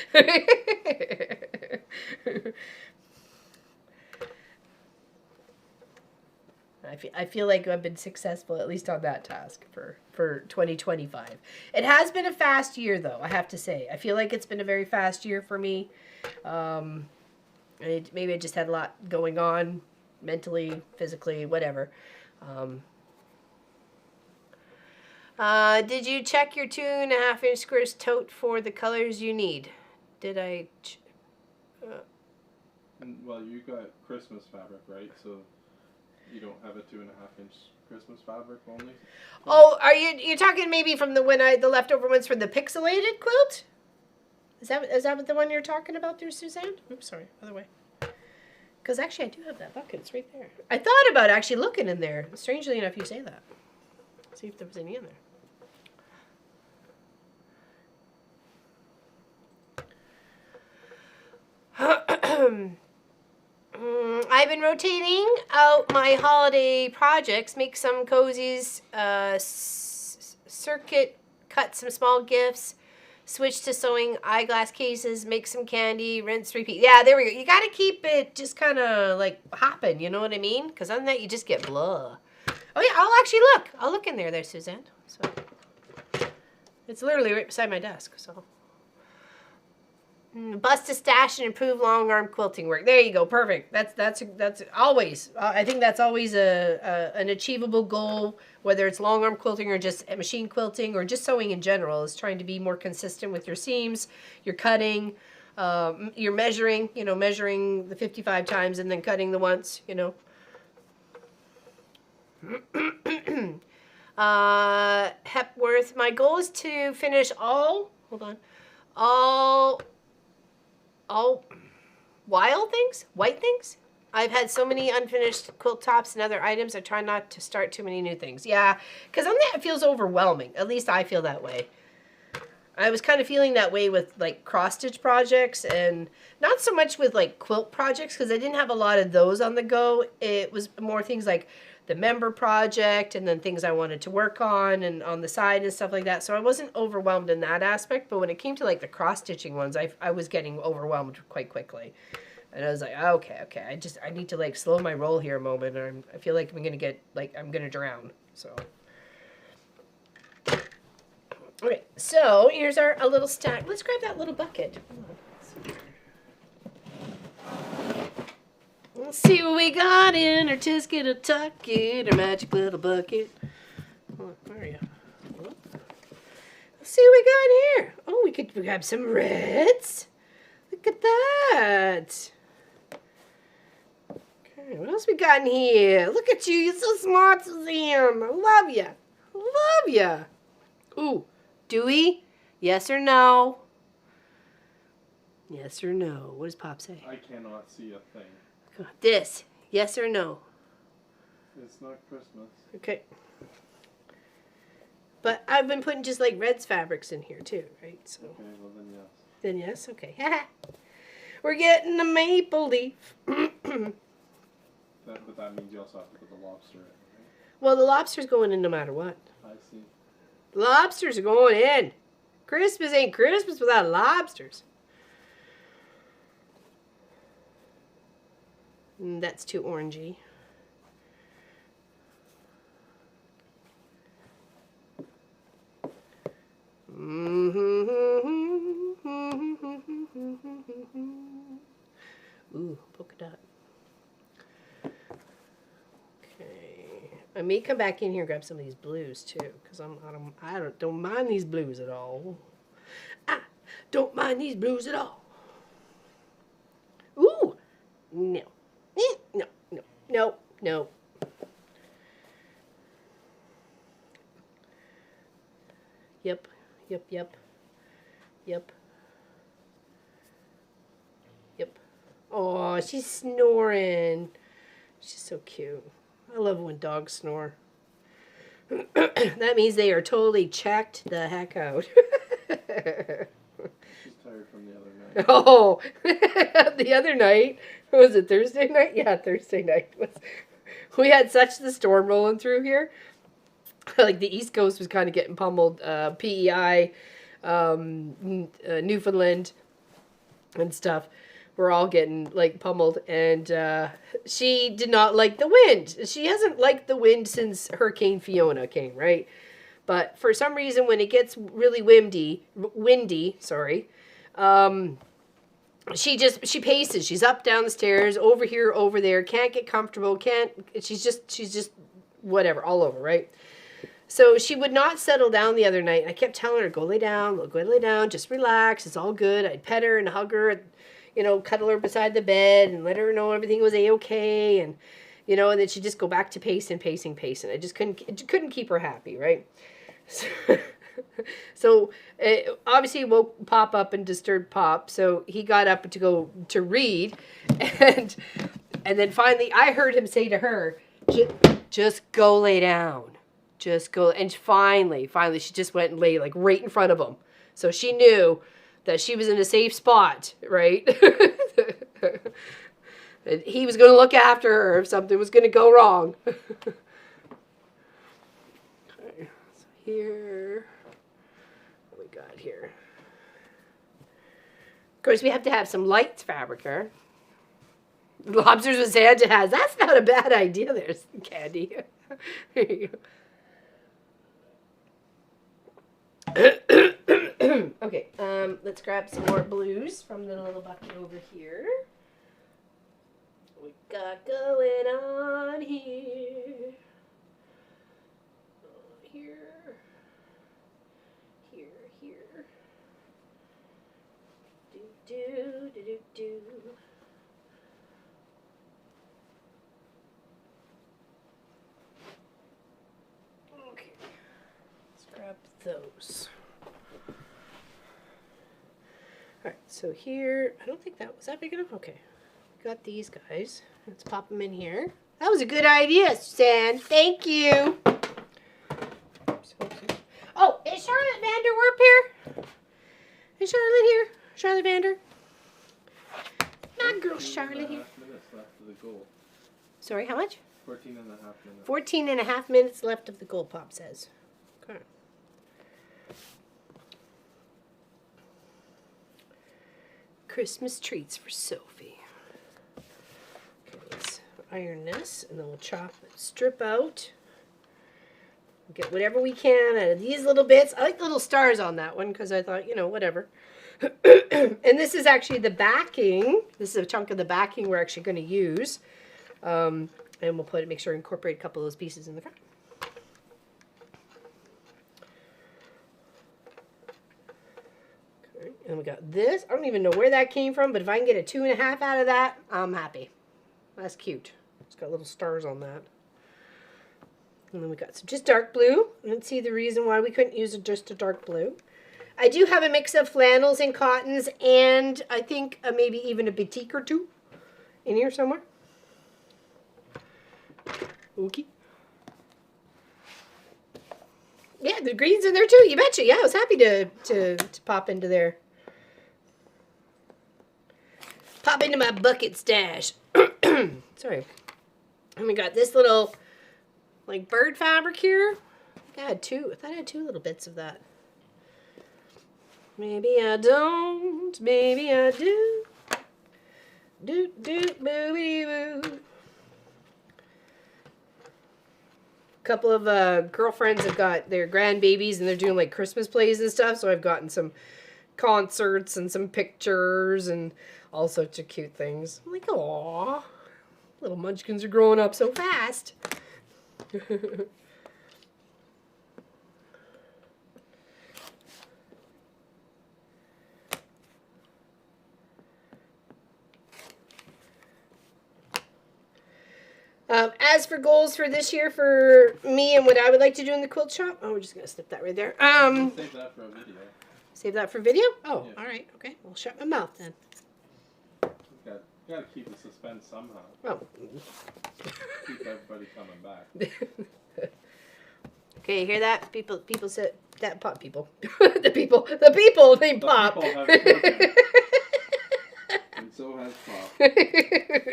I feel like I've been successful, at least on that task, for 2025. It has been a fast year, though, I have to say. I feel like it's been a very fast year for me. Maybe I just had a lot going on, mentally, physically, whatever. Did you check your 2.5-inch squares tote for the colors you need? Did I... Well, you got Christmas fabric, right? So you don't have a 2.5-inch Christmas fabric only? Oh, are you're talking maybe from the leftover ones from the pixelated quilt? Is that the one you're talking about there, Suzanne? Oops, sorry, other way. Because actually I do have that bucket. It's right there. I thought about actually looking in there. Strangely enough, you say that. See if there was any in there. I've been rotating out my holiday projects, make some cozies, circuit, cut some small gifts, switch to sewing eyeglass cases, make some candy, rinse, repeat. Yeah, there we go. You got to keep it just kind of like hopping, you know what I mean? Because other than that, you just get blah. Oh yeah, I'll actually look. I'll look in there, Suzanne. So it's literally right beside my desk, so. Bust a stash and improve long arm quilting work. There you go. Perfect. That's always. I think that's always an achievable goal, whether it's long arm quilting or just machine quilting or just sewing in general. Is trying to be more consistent with your seams, your cutting, your measuring. You know, measuring the 55 times and then cutting the once. You know. Hepworth. My goal is to finish all. Hold on. All white things. I've had so many unfinished quilt tops and other items. I try not to start too many new things. Yeah, because on that it feels overwhelming. At least I feel that way. I was kind of feeling that way with like cross stitch projects and not so much with like quilt projects because I didn't have a lot of those on the go. It was more things like the member project and then things I wanted to work on and on the side and stuff like that. So I wasn't overwhelmed in that aspect, but when it came to like the cross stitching ones, I was getting overwhelmed quite quickly. And I was like, okay, I need to like slow my roll here a moment, or I feel like I'm gonna drown. So okay, so here's a little stack. Let's grab that little bucket. Let's see what we got in our tisket, a tucket, our magic little bucket. Where are you? Let's see what we got in here. Oh, we could grab some reds. Look at that. Okay, what else we got in here? Look at you. You're so smart, Suzanne. I love you. Love you. Ooh, Dewey? Yes or no? Yes or no? What does Pop say? I cannot see a thing. This, yes or no? It's not Christmas. Okay. But I've been putting just like Red's fabrics in here too, right? So. Okay, well then yes. Then yes, okay. We're getting the maple leaf. But that means you also have to put the lobster in, right? Well, the lobster's going in no matter what. I see. The lobsters are going in. Christmas ain't Christmas without lobsters. That's too orangey. Ooh, polka dot. Okay, I may come back in here and grab some of these blues too, because I don't mind these blues at all. I don't mind these blues at all. Ooh, no. No. Yep. Oh, she's snoring. She's so cute. I love when dogs snore. That means they are totally checked the heck out. She's tired from the other night. Oh, the other night, was it Thursday night? Yeah, Thursday night. We had such the storm rolling through here. Like the East Coast was kind of getting pummeled. PEI, Newfoundland and stuff. We're all getting like pummeled. And she did not like the wind. She hasn't liked the wind since Hurricane Fiona came, right? But for some reason, when it gets really windy, she paces. She's up, down the stairs, over here, over there. Can't get comfortable. She's just whatever, all over, right? So she would not settle down the other night. I kept telling her, go lay down, just relax. It's all good. I'd pet her and hug her, cuddle her beside the bed and let her know everything was a-okay. And, and then she'd just go back to pacing. I just couldn't keep her happy, right? So obviously it woke Pop up and disturbed Pop. So he got up to go to read. And And then finally, I heard him say to her, just go lay down. Just go. And finally, she just went and lay like right in front of him. So she knew that she was in a safe spot, right? And he was going to look after her if something was going to go wrong. Okay, so here, what we got here? Of course, we have to have some lights fabric here. Lobsters with Santa hats. That's not a bad idea there, Candy. Here you go. Okay, let's grab some more blues from the little bucket over here. What we got going on here? Here. Do. Okay, let's grab those. Alright, so here, I don't think that was that big enough. Okay, got these guys. Let's pop them in here. That was a good idea, Stan. Thank you. Oh, is Charlotte Vanderwerp here? Is Charlotte here? Charlotte Vander? My girl Charlotte here. 14.5 minutes left of the goal. Sorry, how much? 14.5 minutes. 14.5 minutes left of the goal, Pop says. Okay. Christmas treats for Sophie. Okay, let's iron this, and then we'll chop it, strip out. Get whatever we can out of these little bits. I like the little stars on that one because I thought, you know, whatever. And this is actually the backing. This is a chunk of the backing we're actually going to use. And we'll put it, make sure to incorporate a couple of those pieces in the front. Okay, and we got this. I don't even know where that came from, but if I can get a 2.5 out of that, I'm happy. That's cute. It's got little stars on that. And then we got some just dark blue. I didn't see the reason why we couldn't use just a dark blue. I do have a mix of flannels and cottons, and I think maybe even a batik or two in here somewhere. Okay. Yeah, the green's in there too. You betcha. Yeah, I was happy to pop into there. Pop into my bucket stash. Sorry. And we got this little like bird fabric here. I think I had two. I thought I had two little bits of that. Maybe I don't. Maybe I do. Do do boobity boo. A couple of girlfriends have got their grandbabies and they're doing like Christmas plays and stuff. So I've gotten some concerts and some pictures and all sorts of cute things. I'm like, aw, little munchkins are growing up so fast. As for goals for this year for me and what I would like to do in the quilt shop, oh, we're just going to slip that right there. Save that for a video. Save that for video? Oh, Yeah. all right. Okay. We'll shut my mouth then. Gotta keep the suspense somehow. Oh. Keep everybody coming back. Okay, you hear that? People said that Pop people. the people named Pop. The people have spoken. And so has Pop.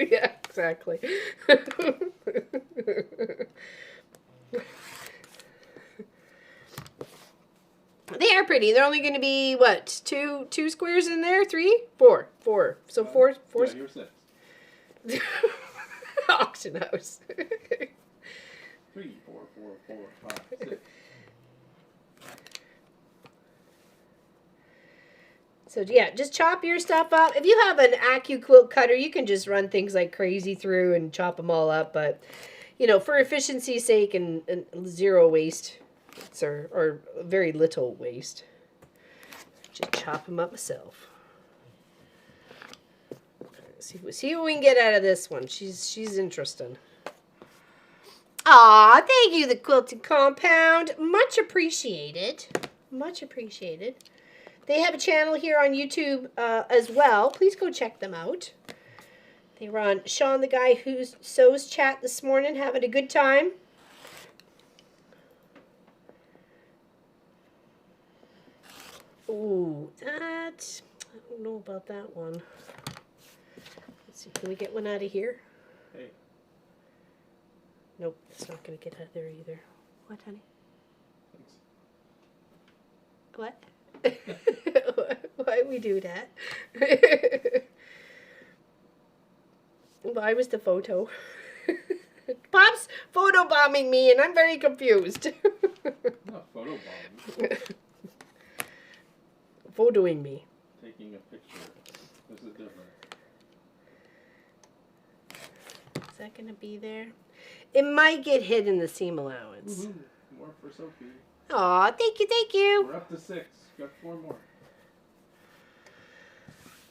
Yeah, exactly. They are pretty. They're only going to be what? Two squares in there? 3? 4. So four. Yeah, you're 6. Auction house. 3, 4, 4, 5, 6. So yeah, just chop your stuff up. If you have an AccuQuilt cutter, you can just run things like crazy through and chop them all up. But, you know, for efficiency's sake and zero waste, or very little waste, just chop them up myself. See what we can get out of this one. She's interesting. Aw, thank you, the Quilting Compound. Much appreciated. Much appreciated. They have a channel here on YouTube as well. Please go check them out. They were on Sean, the guy who sews chat this morning, having a good time. Ooh, that, I don't know about that one. Let's see, can we get one out of here? Hey. Nope, it's not going to get out of there either. What, honey? Thanks. What? Why we do that? Why was the photo? Pop's photobombing me and I'm very confused. Not photobombing. Photoing me. Taking a picture. This is different. Is that going to be there? It might get hid in the seam allowance. Woohoo. More for Sophie. Aw, thank you, thank you. We're up to 6. Got 4 more.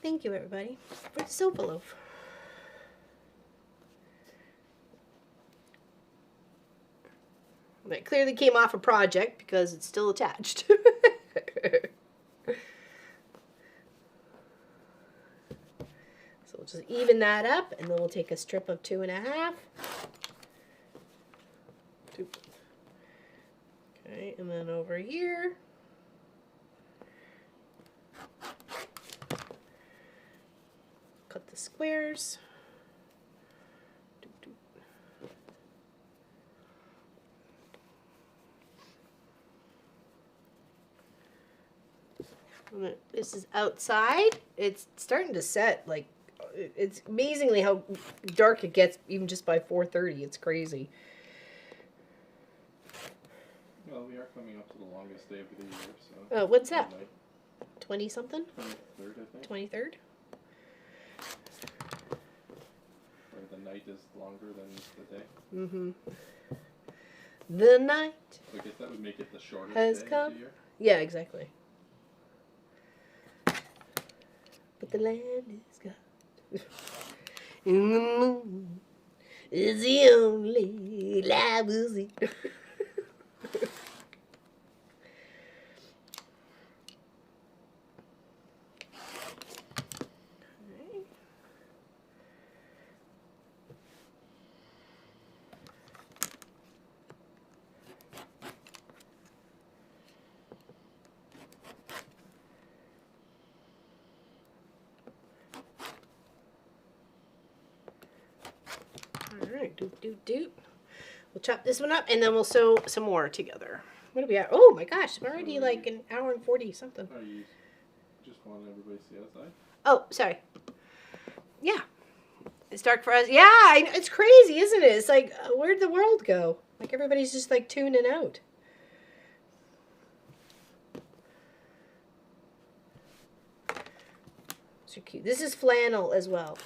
Thank you, everybody, for the sofa loaf. That clearly came off a project because it's still attached. So we'll just even that up, and then we'll take a strip of 2.5. Okay, and then over here. Cut the squares. This is outside. It's starting to set. Like, it's amazingly how dark it gets even just by 4:30. It's crazy. Well, we are coming up to the longest day of the year, so. What's that? 20 something? 23rd, I think. 23rd? Where the night is longer than the day. Mm-hmm. The night So I guess that would make it the shortest has day come. of the year. Yeah, exactly. But the land is God. And the moon is the only light we'll see. Alright, doop doop doop. We'll chop this one up and then we'll sew some more together. What are we at? Oh my gosh, I'm already like an hour and 40 something. Oh, you just want everybody to see outside? Oh, sorry. Yeah. It's dark for us. Yeah, it's crazy, isn't it? It's like, where'd the world go? Like everybody's just like tuning out. So cute. This is flannel as well.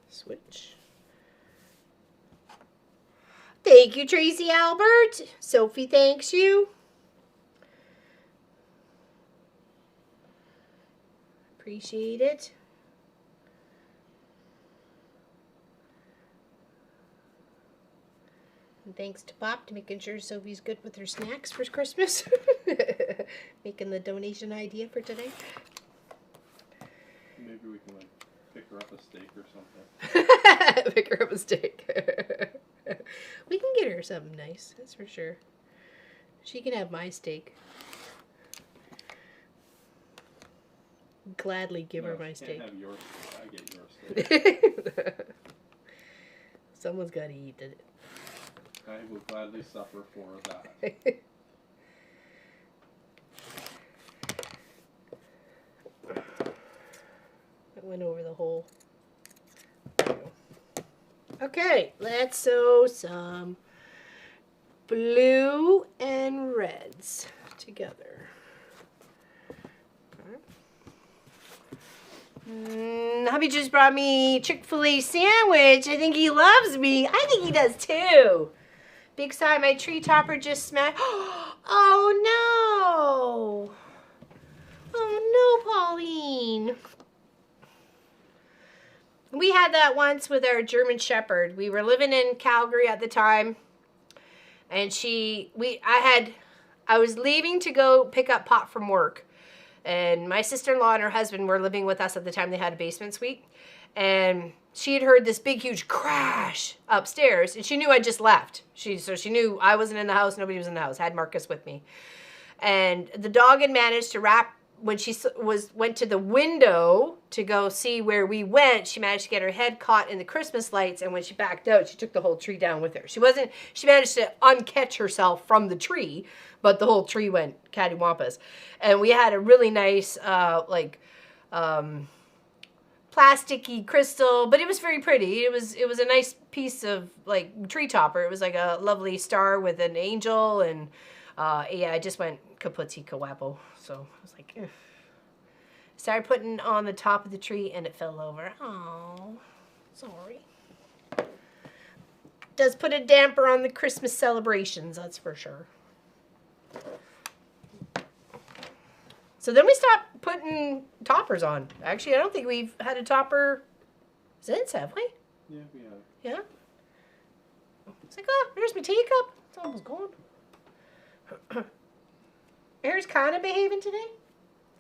Switch. Thank you, Tracy Albert. Sophie thanks you. Appreciate it. And thanks to Pop to making sure Sophie's good with her snacks for Christmas. Making the donation idea for today. Maybe we can like pick her up a steak or something. Pick her up a steak. We can get her something nice, that's for sure. She can have my steak. Gladly give her my steak. Have your steak. I get your steak. Someone's got to eat it. I will gladly suffer for that. That went over the hole. Okay, let's sew some blue and reds together. Hubby just brought me Chick-fil-A sandwich. I think he loves me. I think he does too. Big sigh, my tree topper just smashed. Oh no. Oh no, Pauline. had that once with our German Shepherd. We were living in Calgary at the time, and I was leaving to go pick up Pop from work, and my sister-in-law and her husband were living with us at the time. They had a basement suite, and she had heard this big, huge crash upstairs, and she knew I just left. So she knew I wasn't in the house. Nobody was in the house. I had Marcus with me, and the dog had managed to when she went to the window to go see where we went, she managed to get her head caught in the Christmas lights, and when she backed out, she took the whole tree down with her. She managed to uncatch herself from the tree, but the whole tree went cattywampus. And we had a really nice, plasticky crystal, but it was very pretty. It was a nice piece of, like, tree topper. It was like a lovely star with an angel, and, I just went kaputzi kawapo. So I was like, ugh. Started putting on the top of the tree and it fell over. Oh, sorry. Does put a damper on the Christmas celebrations, that's for sure. So then we stopped putting toppers on. Actually, I don't think we've had a topper since, have we? Yeah, we have. Yeah? It's like, oh, there's my teacup. It's almost gone. Hair's kind of behaving today.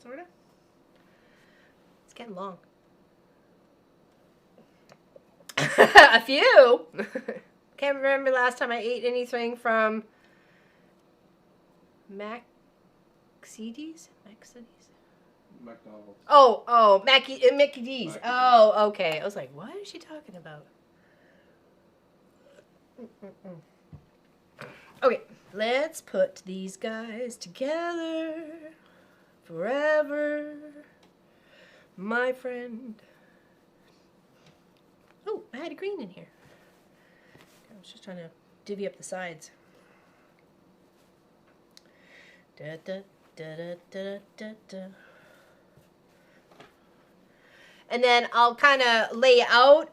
Sort of. It's getting long. A few. Can't remember last time I ate anything from McDonald's. Mickey D's. Oh, okay. I was like, what is she talking about? Okay, let's put these guys together forever, my friend. Oh, I had a green in here. I was just trying to divvy up the sides. Da, da, da, da, da, da, da. And then I'll kind of lay out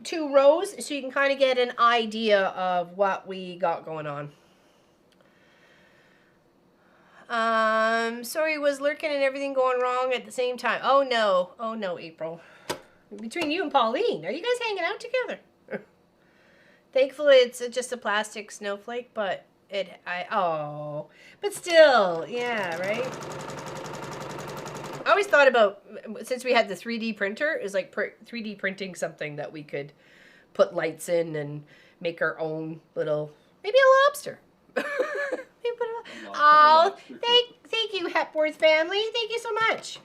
2 rows so you can kind of get an idea of what we got going on. Sorry, was lurking and everything going wrong at the same time. Oh no, April. Between you and Pauline, are you guys hanging out together? Thankfully, it's just a plastic snowflake, but but still, yeah, right? I always thought about, since we had the 3D printer, is like 3D printing something that we could put lights in and make our own little, maybe a lobster. Oh, thank you, Hepworth family. Thank you so much.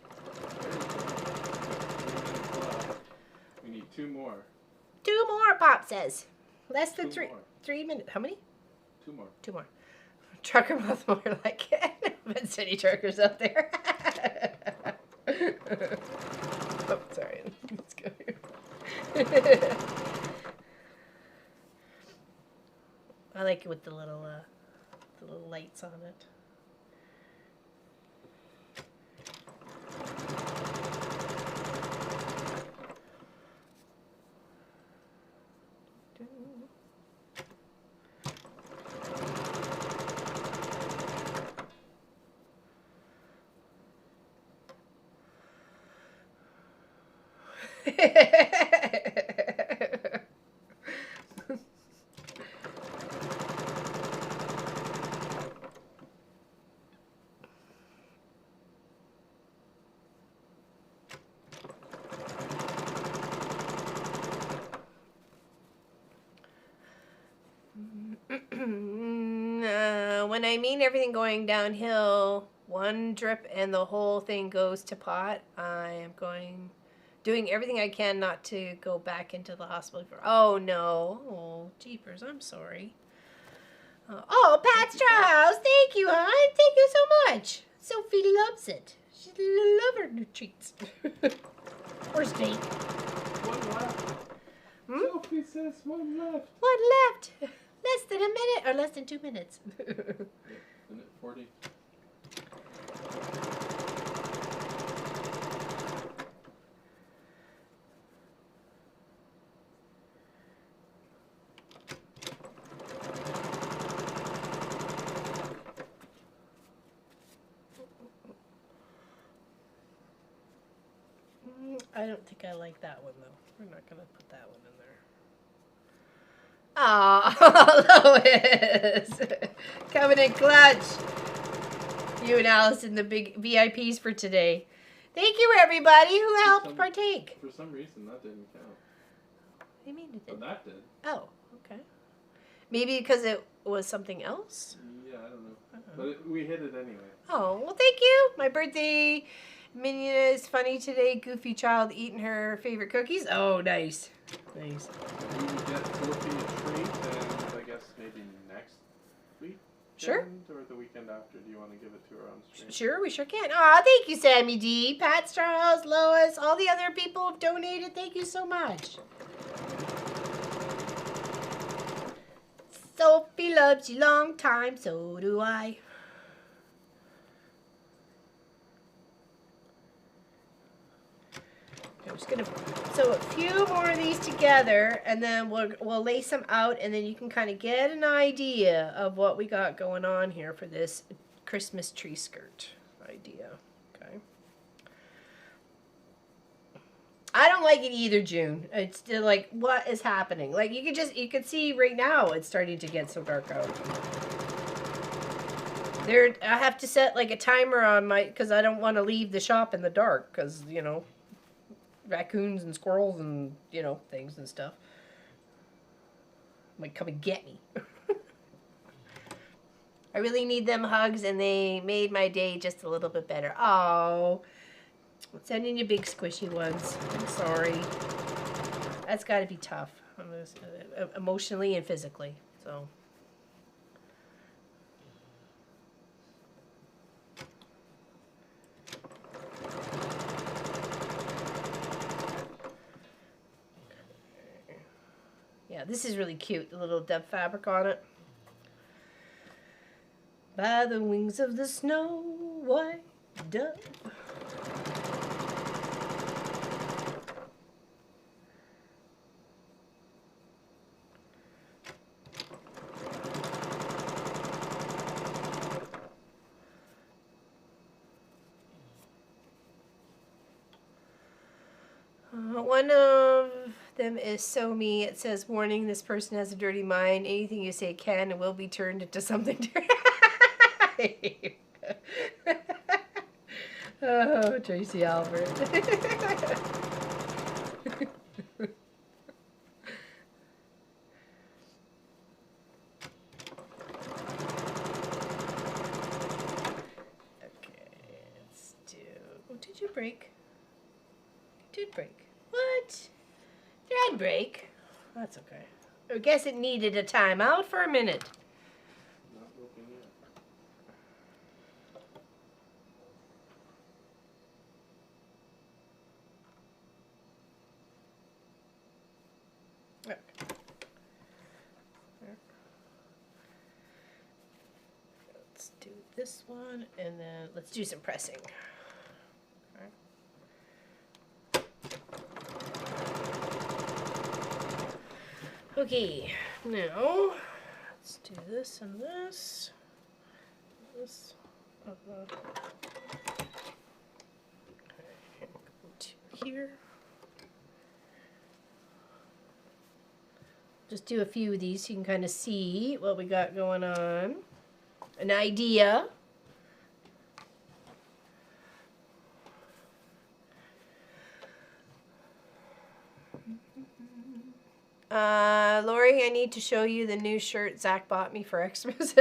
We need 2 more. 2 more, Pop says. Less than 2 more. 3 minutes. How many? 2 more. 2 more. Trucker mouth more like it. But city truckers out there. Oh, sorry. Let's go here. I like it with the little lights on it. When I mean everything going downhill, 1 drip and the whole thing goes to pot, I am doing everything I can not to go back into the hospital. Oh no. Oh, jeepers, I'm sorry. Oh, Pat's House, thank you, hon. Thank you so much. Sophie loves it. She loves her new treats. Or steak. 1 left. Sophie says 1 left. 1 left. Less than a minute, or less than 2 minutes. Minute 40. I don't think I like that one, though. We're not going to put that one in there. Oh, Lois! Coming in clutch. You and Allison, the big VIPs for today. Thank you, everybody who helped partake. For some reason, that didn't count. What do you mean it didn't? But that did. Oh, okay. Maybe because it was something else? Yeah, I don't know. But we hit it anyway. Oh, well, thank you. My birthday minion is funny today. Goofy child eating her favorite cookies. Oh, nice. Nice. We would get Sophie a treat, and I guess maybe next week. Sure. Or the weekend after. Do you want to give it to her on stream? Sure, we sure can. Aw, thank you, Sammy D, Pat Strauss, Lois, all the other people who've donated. Thank you so much. Sophie loves you long time, so do I. I'm just gonna sew a few more of these together, and then we'll lace them out, and then you can kind of get an idea of what we got going on here for this Christmas tree skirt idea. Okay. I don't like it either, June. It's still like, what is happening? Like you can see right now it's starting to get so dark out. I have to set like a timer on because I don't want to leave the shop in the dark because, you know, raccoons and squirrels and, you know, things and stuff might come and get me. I really need them hugs, and they made my day just a little bit better. Oh, I'm sending you big squishy ones. I'm sorry. That's got to be tough, emotionally and physically. So. Yeah, this is really cute. The little dove fabric on it. By the wings of the snow white dove. One of them is so me. It says, warning, this person has a dirty mind. Anything you say can and will be turned into something dirty. Oh, Tracy Albert. Okay, let's do... Oh, did you break? You did break. What? Thread break? That's okay. I guess it needed a timeout for a minute. Not broken yet. Okay. Let's do this one, and then let's do some pressing. Okay, now let's do this and this. This. Okay, go to here. Just do a few of these so you can kind of see what we got going on. An idea. Lori, I need to show you the new shirt Zach bought me for Xmas.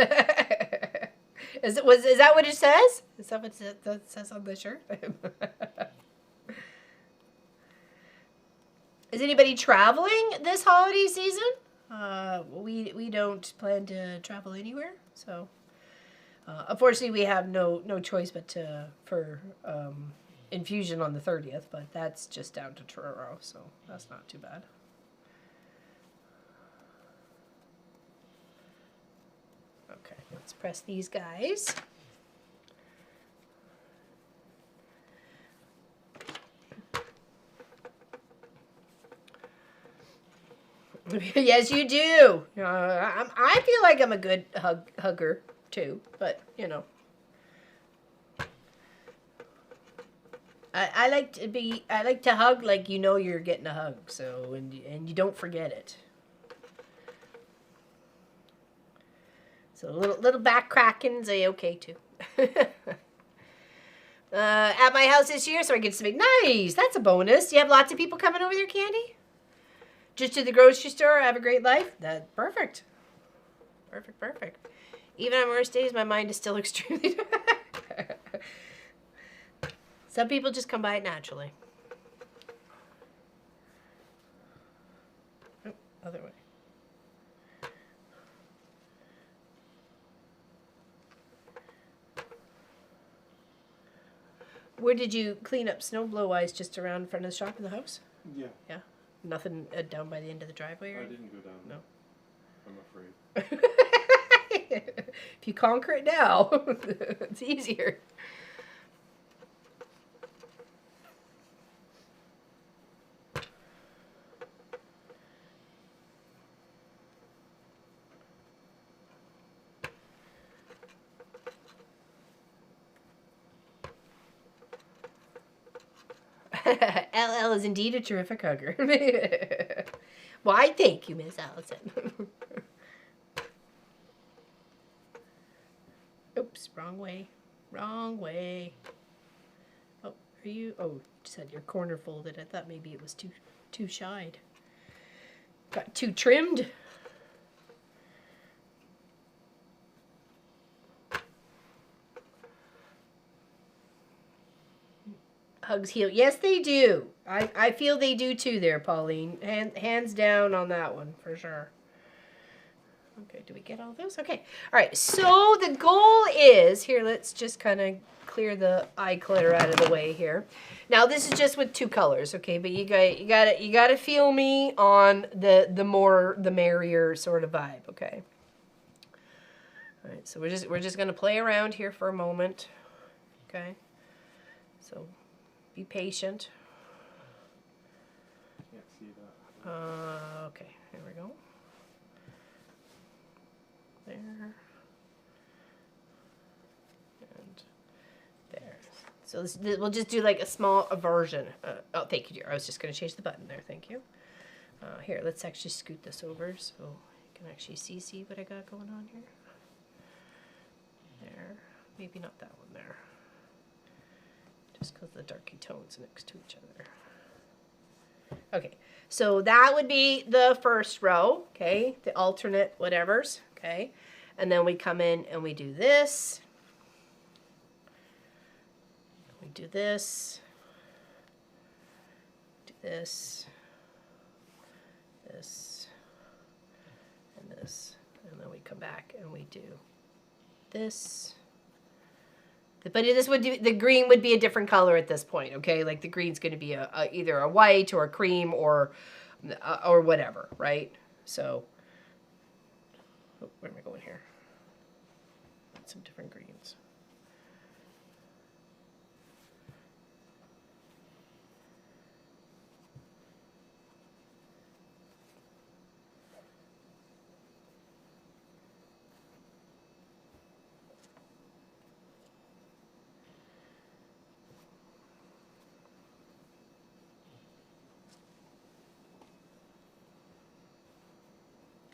Is that what it says? Is that what it says on the shirt? Is anybody traveling this holiday season? We don't plan to travel anywhere, so unfortunately we have no choice but for infusion on the 30th, but that's just down to Truro, so that's not too bad. Okay, let's press these guys. Yes, you do. I feel like I'm a good hugger too, but you know. I like to hug like you know you're getting a hug, so and you don't forget it. So little back crackings are okay too. At my house this year, so I get to make nice. That's a bonus. You have lots of people coming over there, Candy? Just to the grocery store, have a great life? That's perfect. Perfect. Even on worst days, my mind is still extremely... Some people just come by it naturally. Oh, other way. Where did you clean up snow blow-wise? Just around in front of the shop in the house? Yeah. Yeah? Nothing down by the end of the driveway? Or I didn't go down. No. I'm afraid. If you conquer it now, it's easier. LL is indeed a terrific hugger. Why, thank you, Miss Allison. Oops, wrong way. Wrong way. Oh, are you? Oh, just had your corner folded. I thought maybe it was too shied. Got too trimmed. Hugs heal. Yes, they do. I feel they do too there, Pauline. Hands down on that one, for sure. Okay, do we get all those? Okay. All right, so the goal is, here, let's just kind of clear the eye clutter out of the way here. Now, this is just with 2 colors, okay? But you gotta feel me on the more, the merrier sort of vibe, okay? All right, so we're just gonna play around here for a moment, okay? So be patient. Can't see that. Okay, here we go. There. And there. So this, we'll just do like a small version. Oh, thank you, dear. I was just going to change the button there. Thank you. Here, let's actually scoot this over so you can actually see what I got going on here. There. Maybe not that one there. Just because the darky tones next to each other. Okay, so that would be the first row, okay? The alternate whatevers, okay? And then we come in and we do this. We do this. Do this. This. And this. And then we come back and we do this. But this would do, the green would be a different color at this point, okay? Like the green's going to be either a white or a cream or whatever, right? So, oh, where am I going here? Some different greens.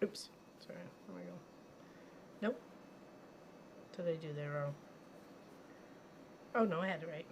Oops, sorry, where am I going? Nope. What did I do there wrong? Oh no, I had it right.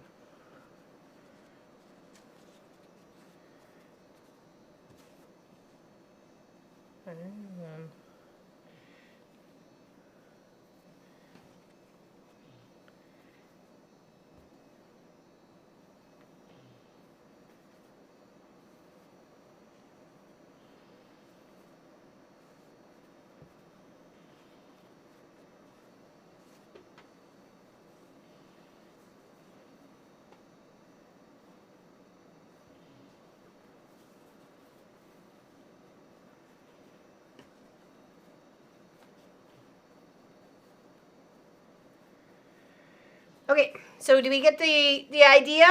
Okay, so do we get the idea?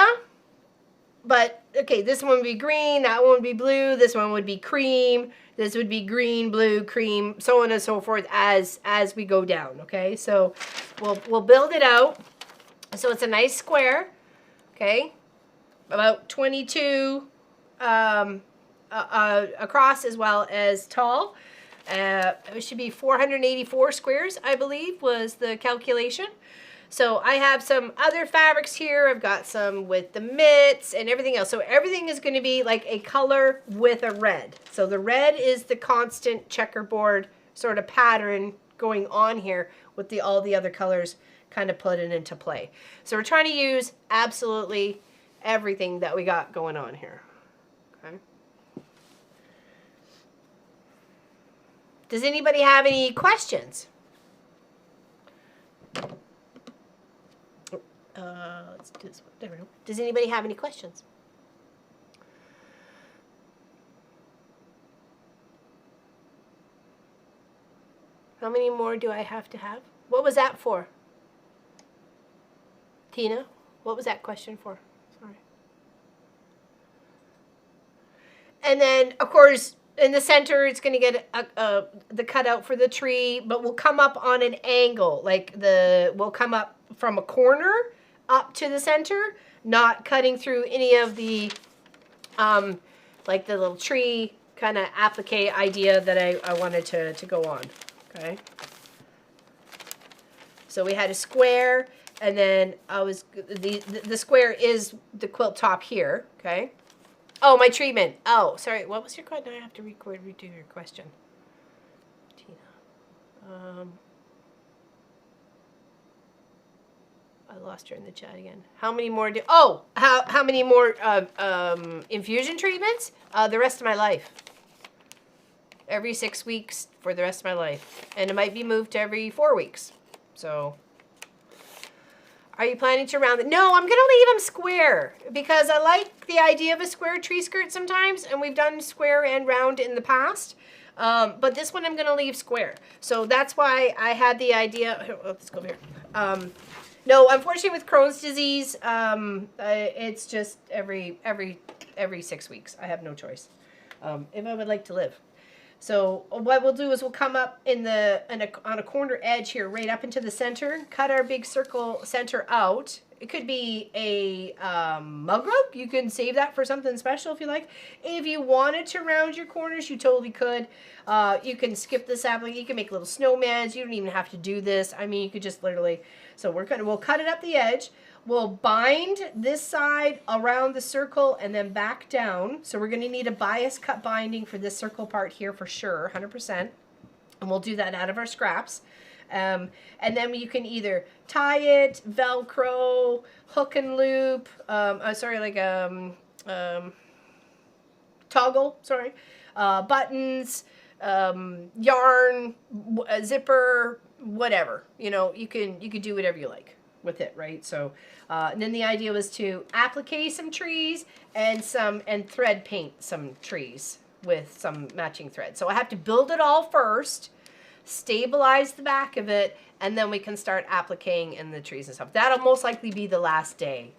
But, okay, this one would be green, that one would be blue, this one would be cream, this would be green, blue, cream, so on and so forth as we go down, okay? So we'll build it out. So it's a nice square, okay? about 22 across as well as tall. It should be 484 squares, I believe, was the calculation. So I have some other fabrics here. I've got some with the mitts and everything else. So everything is going to be like a color with a red. So the red is the constant checkerboard sort of pattern going on here with all the other colors kind of put it into play. So we're trying to use absolutely everything that we got going on here. Okay. Does anybody have any questions? Let's do this one. There we go. Does anybody have any questions? How many more do I have to have? What was that for? Tina, what was that question for? Sorry. And then, of course, in the center, it's going to get the cutout for the tree, but we'll come up on an angle. Like we'll come up from a corner up to the center, not cutting through any of the, like the little tree kind of applique idea that I wanted to go on. Okay. So we had a square, and then the square is the quilt top here. Okay. Oh, my treatment. Oh, sorry. What was your question? I have to redo your question, Tina. I lost her in the chat again. How many more how many more infusion treatments? The rest of my life. Every 6 weeks for the rest of my life. And it might be moved to every 4 weeks. So, are you planning to round it? No, I'm going to leave them square because I like the idea of a square tree skirt sometimes, and we've done square and round in the past. But this one I'm going to leave square. So that's why I had the idea. Oh, let's go over here. No, unfortunately with Crohn's disease, it's just every 6 weeks. I have no choice. If I would like to live. So what we'll do is we'll come up on a corner edge here, right up into the center, cut our big circle center out. It could be a mug rug. You can save that for something special if you like. If you wanted to round your corners, you totally could. You can skip this applique. You can make little snowmans. You don't even have to do this. I mean, you could just literally. So we'll cut it up the edge. We'll bind this side around the circle and then back down. So we're going to need a bias cut binding for this circle part here for sure, 100%. And we'll do that out of our scraps. And then you can either tie it, Velcro, hook and loop, toggle, buttons, yarn, zipper, whatever. You know, you can do whatever you like with it, right? So, and then the idea was to applique some trees and thread paint some trees with some matching thread. So I have to build it all first, stabilize the back of it, and then we can start appliquing in the trees and stuff. That'll most likely be the last day.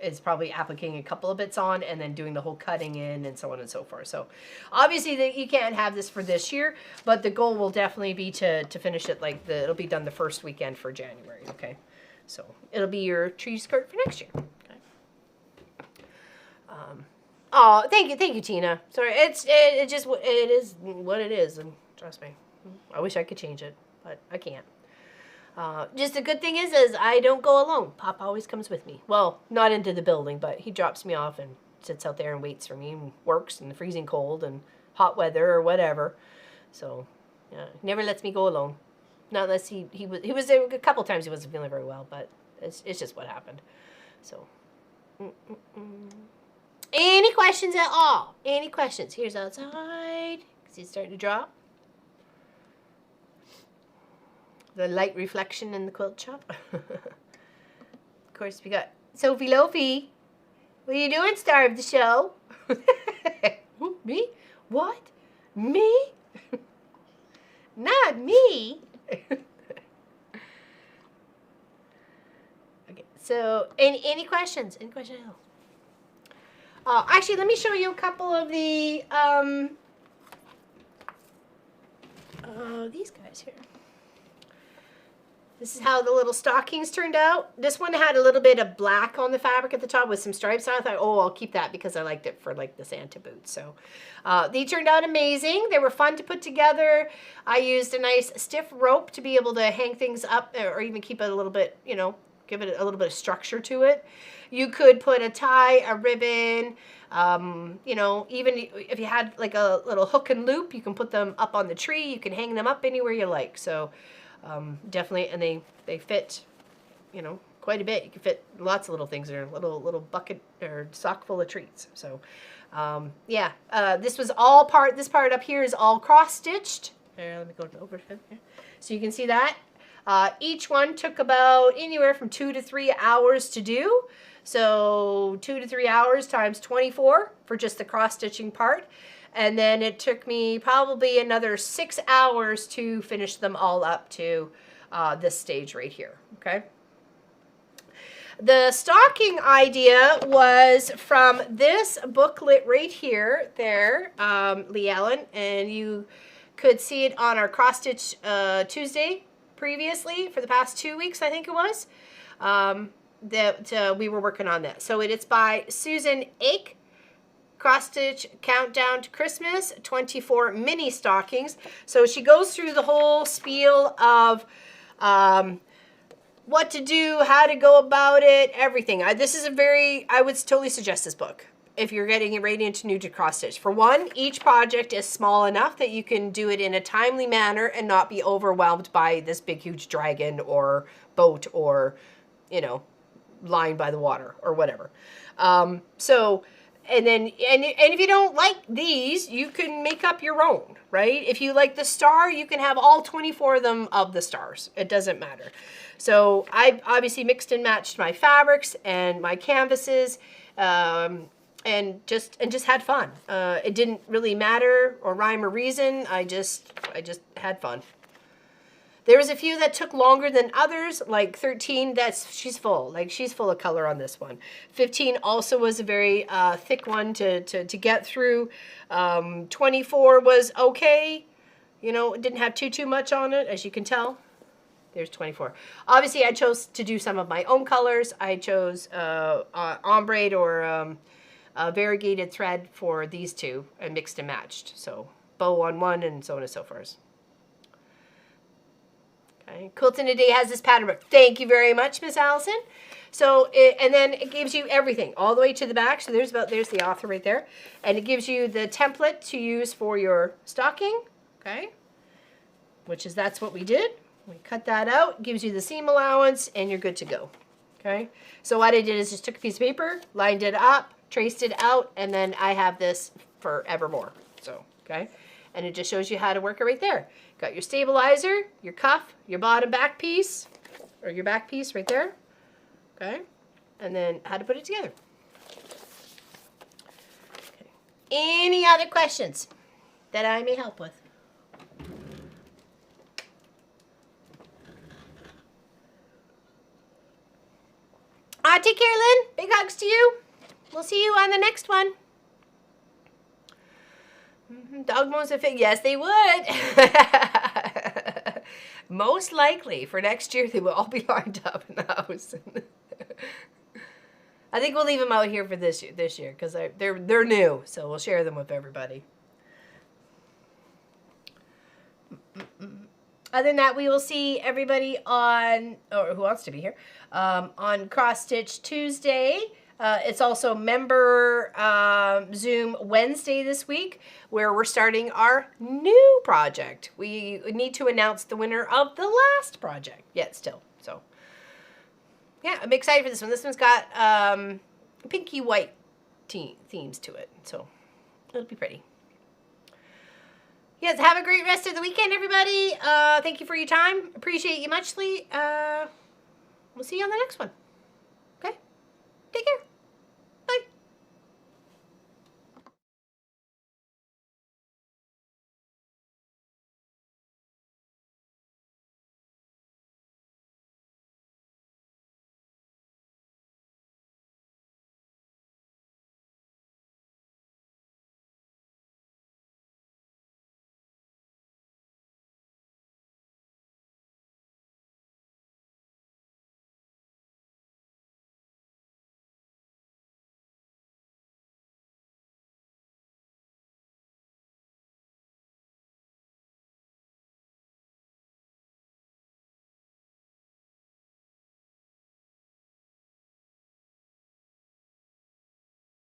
It's probably appliquing a couple of bits on and then doing the whole cutting in and so on and so forth. So obviously you can't have this for this year, but the goal will definitely be to finish it it'll be done the first weekend for January, okay? So it'll be your tree skirt for next year. Okay. Oh, thank you, Tina. Sorry, it is what it is, and trust me, I wish I could change it, but I can't. Just the good thing is I don't go alone. Pop always comes with me. Well, not into the building, but he drops me off and sits out there and waits for me and works in the freezing cold and hot weather or whatever. So, yeah, he never lets me go alone. Not unless he was there a couple times he wasn't feeling very well, but it's just what happened. So, Any questions at all? Any questions? Here's outside. See it's starting to drop. The light reflection in the quilt shop. Of course, we got Sophie Lofi. What are you doing, star of the show? Me? What? Me? Not me. Okay, so any questions? Any questions at all? Actually, let me show you a couple of the these guys here. This is how the little stockings turned out. This one had a little bit of black on the fabric at the top with some stripes on it. I thought, oh, I'll keep that because I liked it for like the Santa boots. So they turned out amazing. They were fun to put together. I used a nice stiff rope to be able to hang things up or even keep it a little bit, you know, give it a little bit of structure to it. You could put a tie, a ribbon, you know, even if you had like a little hook and loop, you can put them up on the tree. You can hang them up anywhere you like. So definitely, and they fit, you know, quite a bit. You can fit lots of little things in a little bucket or sock full of treats. So yeah, this was all part, this part up here is all cross-stitched. Let me go over here. So you can see that. Each one took about anywhere from 2 to 3 hours to do. So 2 to 3 hours times 24 for just the cross-stitching part. And then it took me probably another 6 hours to finish them all up to this stage right here, okay? The stocking idea was from this booklet right here, there, Lee Allen, and you could see it on our Cross Stitch Tuesday previously for the past 2 weeks, I think it was, that we were working on that. So it's by Susan Ake. Cross Stitch Countdown to Christmas, 24 mini stockings. So she goes through the whole spiel of what to do, how to go about it, everything. This is I would totally suggest this book if you're getting ready into new to cross stitch. For one, each project is small enough that you can do it in a timely manner and not be overwhelmed by this big huge dragon or boat or, you know, line by the water or whatever. And if you don't like these, you can make up your own, right? If you like the star, you can have all 24 of them of the stars. It doesn't matter. So I obviously mixed and matched my fabrics and my canvases, and just had fun. It didn't really matter or rhyme or reason. I just had fun. There was a few that took longer than others, like 13, she's full of color on this one. 15 also was a very thick one to get through. 24 was okay. You know, it didn't have too much on it, as you can tell. There's 24. Obviously, I chose to do some of my own colors. I chose ombre or variegated thread for these two and mixed and matched. So bow on one and so on and so forth. Okay. Quilting Today has this pattern book. Thank you very much, Miss Allison. So, and then it gives you everything all the way to the back. So there's the author right there. And it gives you the template to use for your stocking. Okay. That's what we did. We cut that out, gives you the seam allowance, and you're good to go. Okay. So what I did is just took a piece of paper, lined it up, traced it out, and then I have this forevermore. So, okay. And it just shows you how to work it right there. Got your stabilizer, your cuff, your bottom back piece, or your back piece right there. Okay. And then how to put it together. Okay. Any other questions that I may help with? Take care, Lynn. Big hugs to you. We'll see you on the next one. Dog moans if it, yes, they would. Most likely for next year, they will all be lined up in the house. I think we'll leave them out here for this year because they're new, so we'll share them with everybody. Other than that, we will see everybody on, or who wants to be here, on Cross Stitch Tuesday. It's also member Zoom Wednesday this week, where we're starting our new project. We need to announce the winner of the last project yet still. So, yeah, I'm excited for this one. This one's got pinky white themes to it, so it'll be pretty. Yes, have a great rest of the weekend, everybody. Thank you for your time. Appreciate you muchly. We'll see you on the next one.